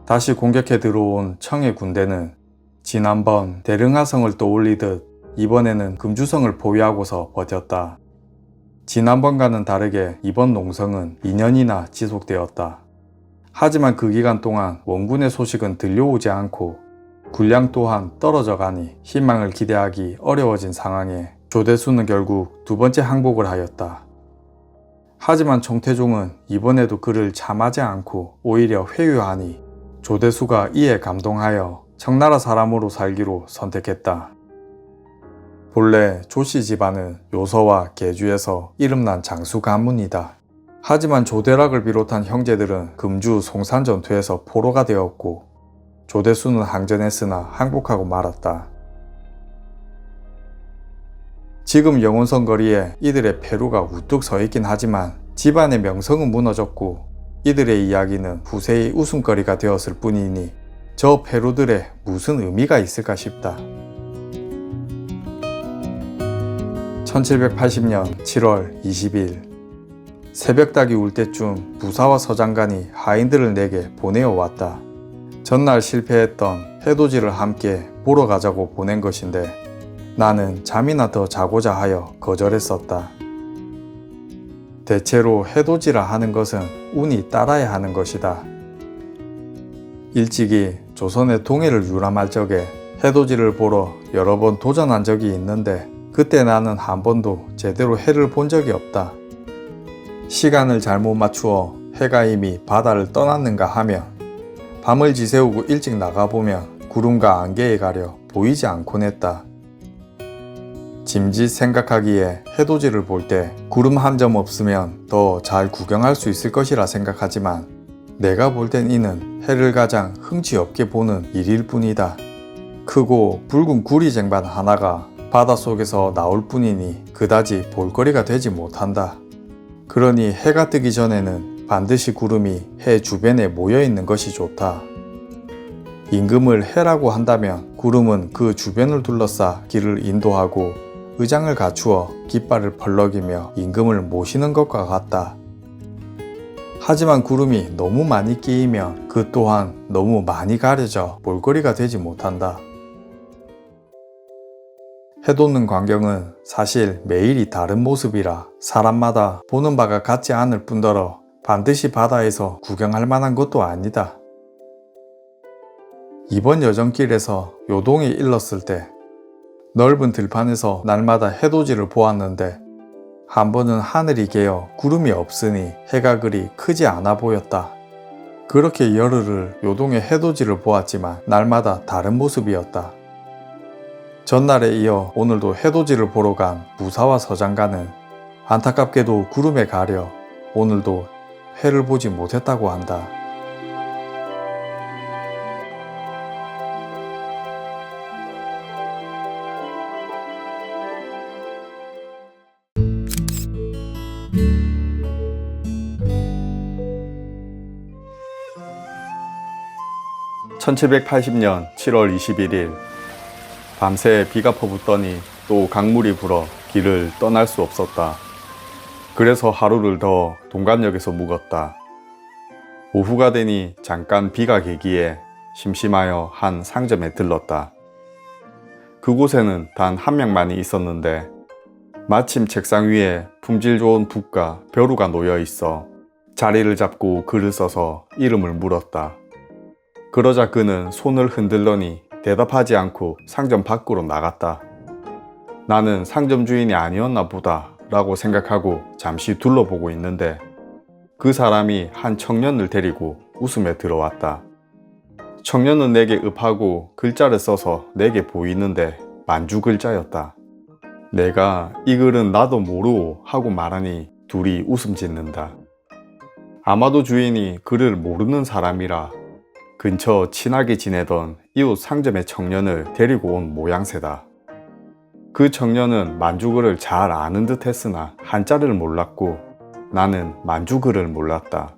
다시 공격해 들어온 청의 군대는 지난번 대릉하성을 떠올리듯 이번에는 금주성을 포위하고서 버텼다. 지난번과는 다르게 이번 농성은 2년이나 지속되었다. 하지만 그 기간 동안 원군의 소식은 들려오지 않고 군량 또한 떨어져 가니 희망을 기대하기 어려워진 상황에 조대수는 결국 두 번째 항복을 하였다. 하지만 총태종은 이번에도 그를 참하지 않고 오히려 회유하니 조대수가 이에 감동하여 청나라 사람으로 살기로 선택했다. 본래 조씨 집안은 요서와 계주에서 이름난 장수 가문이다. 하지만 조대락을 비롯한 형제들은 금주 송산 전투에서 포로가 되었고 조대수는 항전했으나 항복하고 말았다. 지금 영혼성 거리에 이들의 폐루가 우뚝 서 있긴 하지만 집안의 명성은 무너졌고 이들의 이야기는 후세의 웃음거리가 되었을 뿐이니 저 폐루들의 무슨 의미가 있을까 싶다. 1780년 7월 20일 새벽닭이 울 때쯤 부사와 서장관이 하인들을 내게 보내어 왔다. 전날 실패했던 해돋이를 함께 보러 가자고 보낸 것인데 나는 잠이나 더 자고자 하여 거절했었다. 대체로 해돋이라 하는 것은 운이 따라야 하는 것이다. 일찍이 조선의 동해를 유람할 적에 해돋이를 보러 여러 번 도전한 적이 있는데 그때 나는 한 번도 제대로 해를 본 적이 없다. 시간을 잘못 맞추어 해가 이미 바다를 떠났는가 하면 밤을 지새우고 일찍 나가보면 구름과 안개에 가려 보이지 않곤 했다. 짐짓 생각하기에 해돋이를 볼 때 구름 한 점 없으면 더 잘 구경할 수 있을 것이라 생각하지만 내가 볼 땐 이는 해를 가장 흥치 없게 보는 일일 뿐이다. 크고 붉은 구리쟁반 하나가 바닷속에서 나올 뿐이니 그다지 볼거리가 되지 못한다. 그러니 해가 뜨기 전에는 반드시 구름이 해 주변에 모여 있는 것이 좋다. 임금을 해라고 한다면 구름은 그 주변을 둘러싸 길을 인도하고 의장을 갖추어 깃발을 펄럭이며 임금을 모시는 것과 같다. 하지만 구름이 너무 많이 끼이면 그 또한 너무 많이 가려져 볼거리가 되지 못한다. 해돋는 광경은 사실 매일이 다른 모습이라 사람마다 보는 바가 같지 않을 뿐더러 반드시 바다에서 구경할 만한 것도 아니다. 이번 여정길에서 요동에 일렀을 때 넓은 들판에서 날마다 해돋이를 보았는데 한 번은 하늘이 개어 구름이 없으니 해가 그리 크지 않아 보였다. 그렇게 열흘을 요동의 해돋이를 보았지만 날마다 다른 모습이었다. 전날에 이어 오늘도 해돋이를 보러 간 부사와 서장관은 안타깝게도 구름에 가려 오늘도 해를 보지 못했다고 한다. (1780년 7월 21일) 밤새 비가 퍼붓더니 또 강물이 불어 길을 떠날 수 없었다. 그래서 하루를 더 동관역에서 묵었다. 오후가 되니 잠깐 비가 개기에 심심하여 한 상점에 들렀다. 그곳에는 단 한 명만이 있었는데 마침 책상 위에 품질 좋은 붓과 벼루가 놓여 있어 자리를 잡고 글을 써서 이름을 물었다. 그러자 그는 손을 흔들더니 대답하지 않고 상점 밖으로 나갔다. 나는 상점 주인이 아니었나 보다 라고 생각하고 잠시 둘러보고 있는데 그 사람이 한 청년을 데리고 웃으며 들어왔다. 청년은 내게 읍하고 글자를 써서 내게 보이는데 만주 글자였다. 내가 이 글은 나도 모르오 하고 말하니 둘이 웃음 짓는다. 아마도 주인이 글을 모르는 사람이라 근처 친하게 지내던 이웃 상점의 청년을 데리고 온 모양새다. 그 청년은 만주글을 잘 아는 듯 했으나 한자를 몰랐고 나는 만주글을 몰랐다.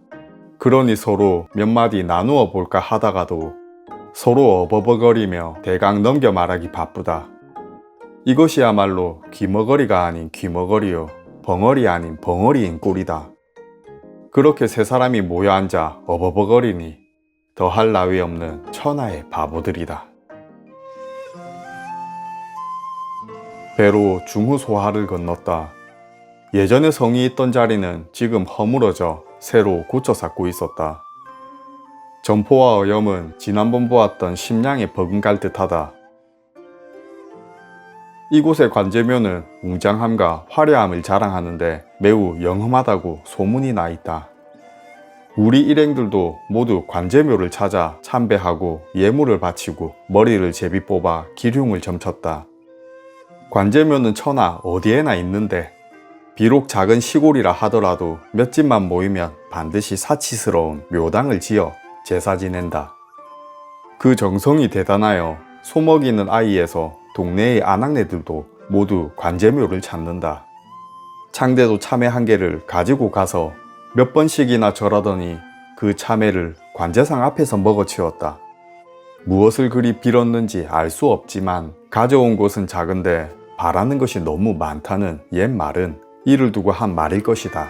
그러니 서로 몇 마디 나누어 볼까 하다가도 서로 어버버거리며 대강 넘겨 말하기 바쁘다. 이것이야말로 귀머거리가 아닌 귀머거리요, 벙어리 아닌 벙어리인 꼴이다. 그렇게 세 사람이 모여 앉아 어버버거리니 더할 나위 없는 천하의 바보들이다. 배로 중후소하를 건넜다. 예전에 성이 있던 자리는 지금 허물어져 새로 고쳐 쌓고 있었다. 점포와 어염은 지난번 보았던 심량에 버금갈 듯하다. 이곳의 관제묘는 웅장함과 화려함을 자랑하는데 매우 영험하다고 소문이 나 있다. 우리 일행들도 모두 관제묘를 찾아 참배하고 예물을 바치고 머리를 제비 뽑아 기륭을 점쳤다. 관제묘는 천하 어디에나 있는데 비록 작은 시골이라 하더라도 몇 집만 모이면 반드시 사치스러운 묘당을 지어 제사 지낸다. 그 정성이 대단하여 소먹이는 아이에서 동네의 아낙네들도 모두 관제묘를 찾는다. 창대도 참외 한 개를 가지고 가서 몇 번씩이나 절하더니 그 참외를 관제상 앞에서 먹어치웠다. 무엇을 그리 빌었는지 알 수 없지만 가져온 곳은 작은데 바라는 것이 너무 많다는 옛 말은 이를 두고 한 말일 것이다.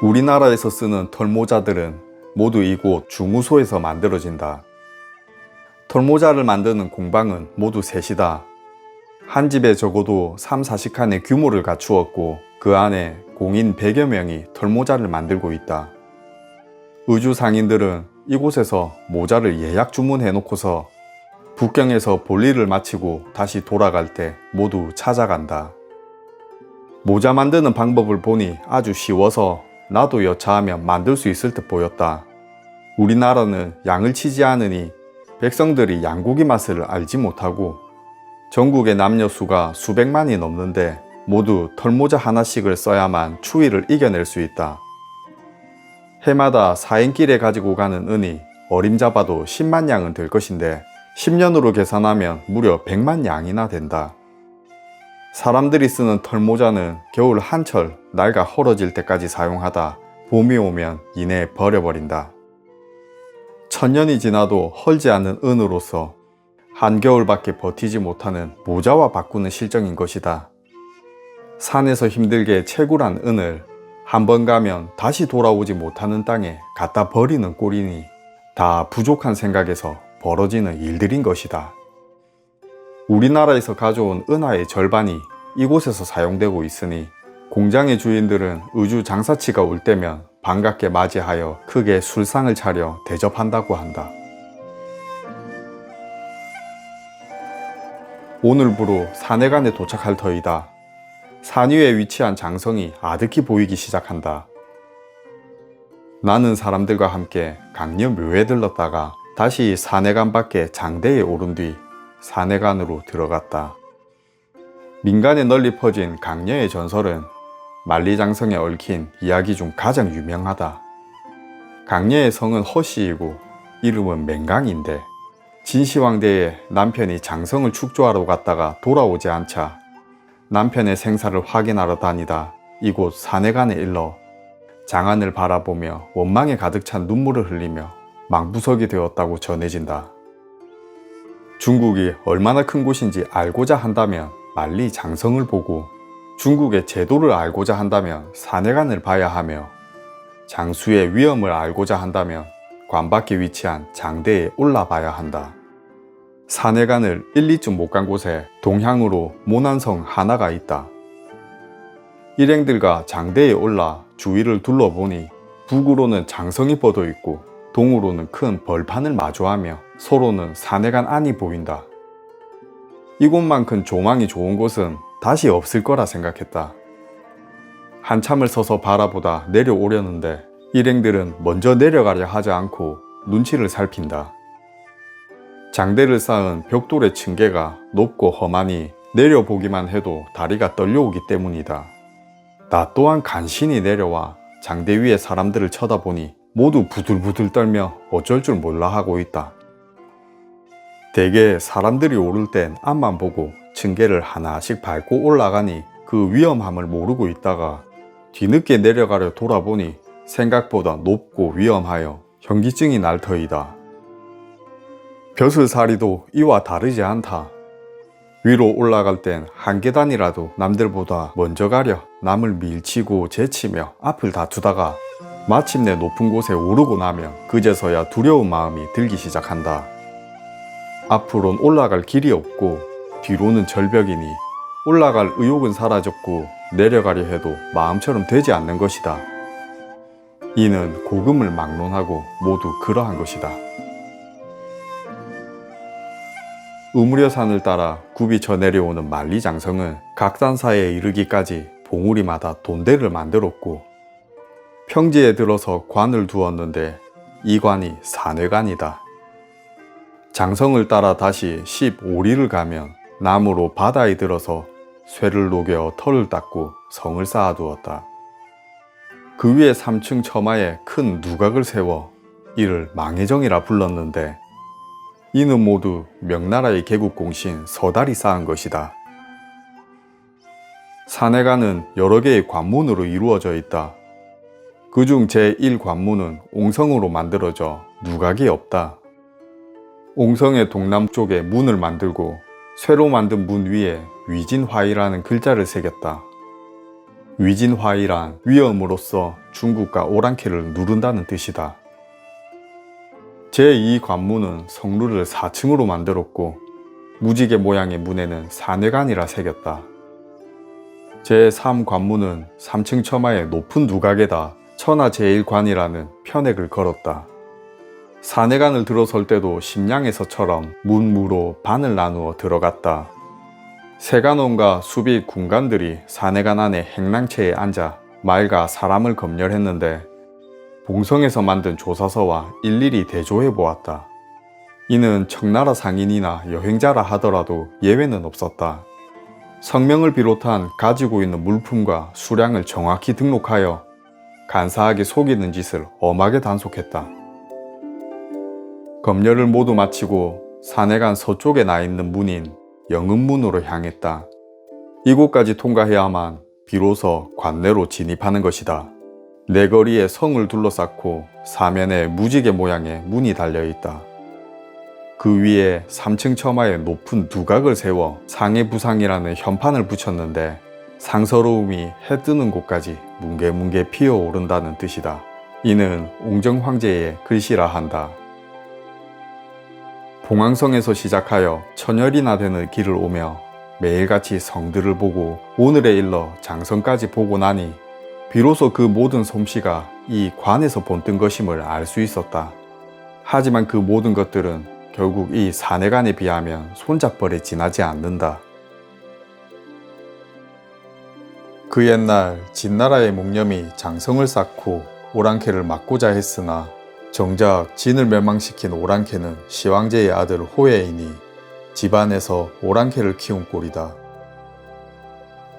우리나라에서 쓰는 털모자들은 모두 이곳 중후소에서 만들어진다. 털모자를 만드는 공방은 모두 셋이다. 한 집에 적어도 3-40칸의 규모를 갖추었고 그 안에 공인 100여 명이 털모자를 만들고 있다. 의주 상인들은 이곳에서 모자를 예약 주문해 놓고서 북경에서 볼일을 마치고 다시 돌아갈 때 모두 찾아간다. 모자 만드는 방법을 보니 아주 쉬워서 나도 여차하면 만들 수 있을 듯 보였다. 우리나라는 양을 치지 않으니 백성들이 양고기 맛을 알지 못하고 전국의 남녀 수가 수백만이 넘는데 모두 털모자 하나씩을 써야만 추위를 이겨낼 수 있다. 해마다 사행길에 가지고 가는 은이 어림잡아도 10만 양은 될 것인데 10년으로 계산하면 무려 100만 양이나 된다. 사람들이 쓰는 털모자는 겨울 한철 날가 헐어질 때까지 사용하다 봄이 오면 이내 버려버린다. 천년이 지나도 헐지 않는 은으로서 한겨울밖에 버티지 못하는 모자와 바꾸는 실정인 것이다. 산에서 힘들게 채굴한 은을 한 번 가면 다시 돌아오지 못하는 땅에 갖다 버리는 꼴이니 다 부족한 생각에서 벌어지는 일들인 것이다. 우리나라에서 가져온 은하의 절반이 이곳에서 사용되고 있으니 공장의 주인들은 의주 장사치가 올 때면 반갑게 맞이하여 크게 술상을 차려 대접한다고 한다. 오늘부로 산해관에 도착할 터이다. 산 위에 위치한 장성이 아득히 보이기 시작한다. 나는 사람들과 함께 강녀묘에 들렀다가 다시 산해관 밖에 장대에 오른 뒤 산해관으로 들어갔다. 민간에 널리 퍼진 강녀의 전설은 만리장성에 얽힌 이야기 중 가장 유명하다. 강녀의 성은 허씨이고 이름은 맹강인데 진시황대에 남편이 장성을 축조하러 갔다가 돌아오지 않자 남편의 생사를 확인하러 다니다 이곳 산해관에 일러 장안을 바라보며 원망에 가득 찬 눈물을 흘리며 망부석이 되었다고 전해진다. 중국이 얼마나 큰 곳인지 알고자 한다면 만리장성을 보고 중국의 제도를 알고자 한다면 산해관을 봐야 하며 장수의 위엄을 알고자 한다면 관 밖에 위치한 장대에 올라봐야 한다. 산해관을 1-2쯤 못 간 곳에 동향으로 모난성 하나가 있다. 일행들과 장대에 올라 주위를 둘러보니 북으로는 장성이 뻗어 있고 동으로는 큰 벌판을 마주하며 서로는 산해관 안이 보인다. 이곳만큼 조망이 좋은 곳은 다시 없을 거라 생각했다. 한참을 서서 바라보다 내려오려는데 일행들은 먼저 내려가려 하지 않고 눈치를 살핀다. 장대를 쌓은 벽돌의 층계가 높고 험하니 내려보기만 해도 다리가 떨려오기 때문이다. 나 또한 간신히 내려와 장대 위의 사람들을 쳐다보니 모두 부들부들 떨며 어쩔 줄 몰라 하고 있다. 대개 사람들이 오를 땐 앞만 보고 층계를 하나씩 밟고 올라가니 그 위험함을 모르고 있다가 뒤늦게 내려가려 돌아보니 생각보다 높고 위험하여 현기증이 날 터이다. 벼슬살이도 이와 다르지 않다. 위로 올라갈 땐 한 계단이라도 남들보다 먼저 가려 남을 밀치고 제치며 앞을 다투다가 마침내 높은 곳에 오르고 나면 그제서야 두려운 마음이 들기 시작한다. 앞으론 올라갈 길이 없고 뒤로는 절벽이니 올라갈 의욕은 사라졌고 내려가려 해도 마음처럼 되지 않는 것이다. 이는 고금을 막론하고 모두 그러한 것이다. 우무려산을 따라 굽이 쳐 내려오는 만리장성은 각 단사에 이르기까지 봉우리마다 돈대를 만들었고 평지에 들어서 관을 두었는데 이 관이 산회관이다. 장성을 따라 다시 15리를 가면 나무로 바다에 들어서 쇠를 녹여 털을 닦고 성을 쌓아두었다. 그 위에 3층 처마에 큰 누각을 세워 이를 망해정이라 불렀는데 이는 모두 명나라의 개국공신 서달이 쌓은 것이다. 산회관은 여러 개의 관문으로 이루어져 있다. 그중 제1관문은 옹성으로 만들어져 누각이 없다. 옹성의 동남쪽에 문을 만들고 쇠로 만든 문 위에 위진화이라는 글자를 새겼다. 위진화이란 위엄으로써 중국과 오랑캐를 누른다는 뜻이다. 제2관문은 성루를 4층으로 만들었고 무지개 모양의 문에는 산회관이라 새겼다. 제3관문은 3층 처마의 높은 누각에다 천하 제1관이라는 편액을 걸었다. 산회관을 들어설 때도 심양에서처럼 문무로 반을 나누어 들어갔다. 세간원과 수비 군관들이 산회관 안에 행랑채에 앉아 말과 사람을 검열했는데 봉성에서 만든 조사서와 일일이 대조해 보았다. 이는 청나라 상인이나 여행자라 하더라도 예외는 없었다. 성명을 비롯한 가지고 있는 물품과 수량을 정확히 등록하여 간사하게 속이는 짓을 엄하게 단속했다. 검열을 모두 마치고 산회관 서쪽에 나 있는 문인 영흥문으로 향했다. 이곳까지 통과해야만 비로소 관내로 진입하는 것이다. 내거리에 성을 둘러쌌고 사면에 무지개 모양의 문이 달려있다. 그 위에 3층 처마에 높은 누각을 세워 상해부상이라는 현판을 붙였는데 상서로움이 해 뜨는 곳까지 뭉게뭉게 피어오른다는 뜻이다. 이는 옹정황제의 글씨라 한다. 봉황성에서 시작하여 천열이나 되는 길을 오며 매일같이 성들을 보고 오늘에 일러 장성까지 보고 나니 비로소 그 모든 솜씨가 이 관에서 본뜬 것임을 알 수 있었다. 하지만 그 모든 것들은 결국 이 산회관에 비하면 손잡벌에 지나지 않는다. 그 옛날 진나라의 목념이 장성을 쌓고 오랑캐를 막고자 했으나 정작 진을 멸망시킨 오랑캐는 시황제의 아들 호예이니 집안에서 오랑캐를 키운 꼴이다.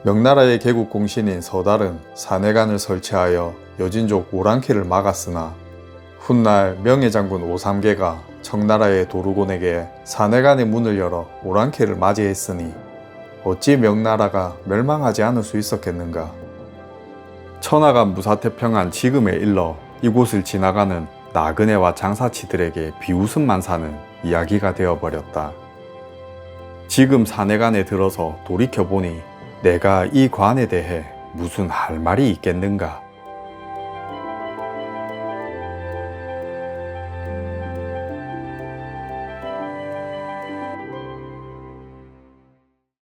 명나라의 개국공신인 서달은 산회관을 설치하여 여진족 오랑캐를 막았으나 훗날 명예장군 오삼계가 청나라의 도루곤에게 산회관의 문을 열어 오랑캐를 맞이했으니 어찌 명나라가 멸망하지 않을 수 있었겠는가. 천하가 무사태평한 지금에 일러 이곳을 지나가는 나그네와 장사치들에게 비웃음만 사는 이야기가 되어버렸다. 지금 산회관에 들어서 돌이켜보니 내가 이 관에 대해 무슨 할 말이 있겠는가.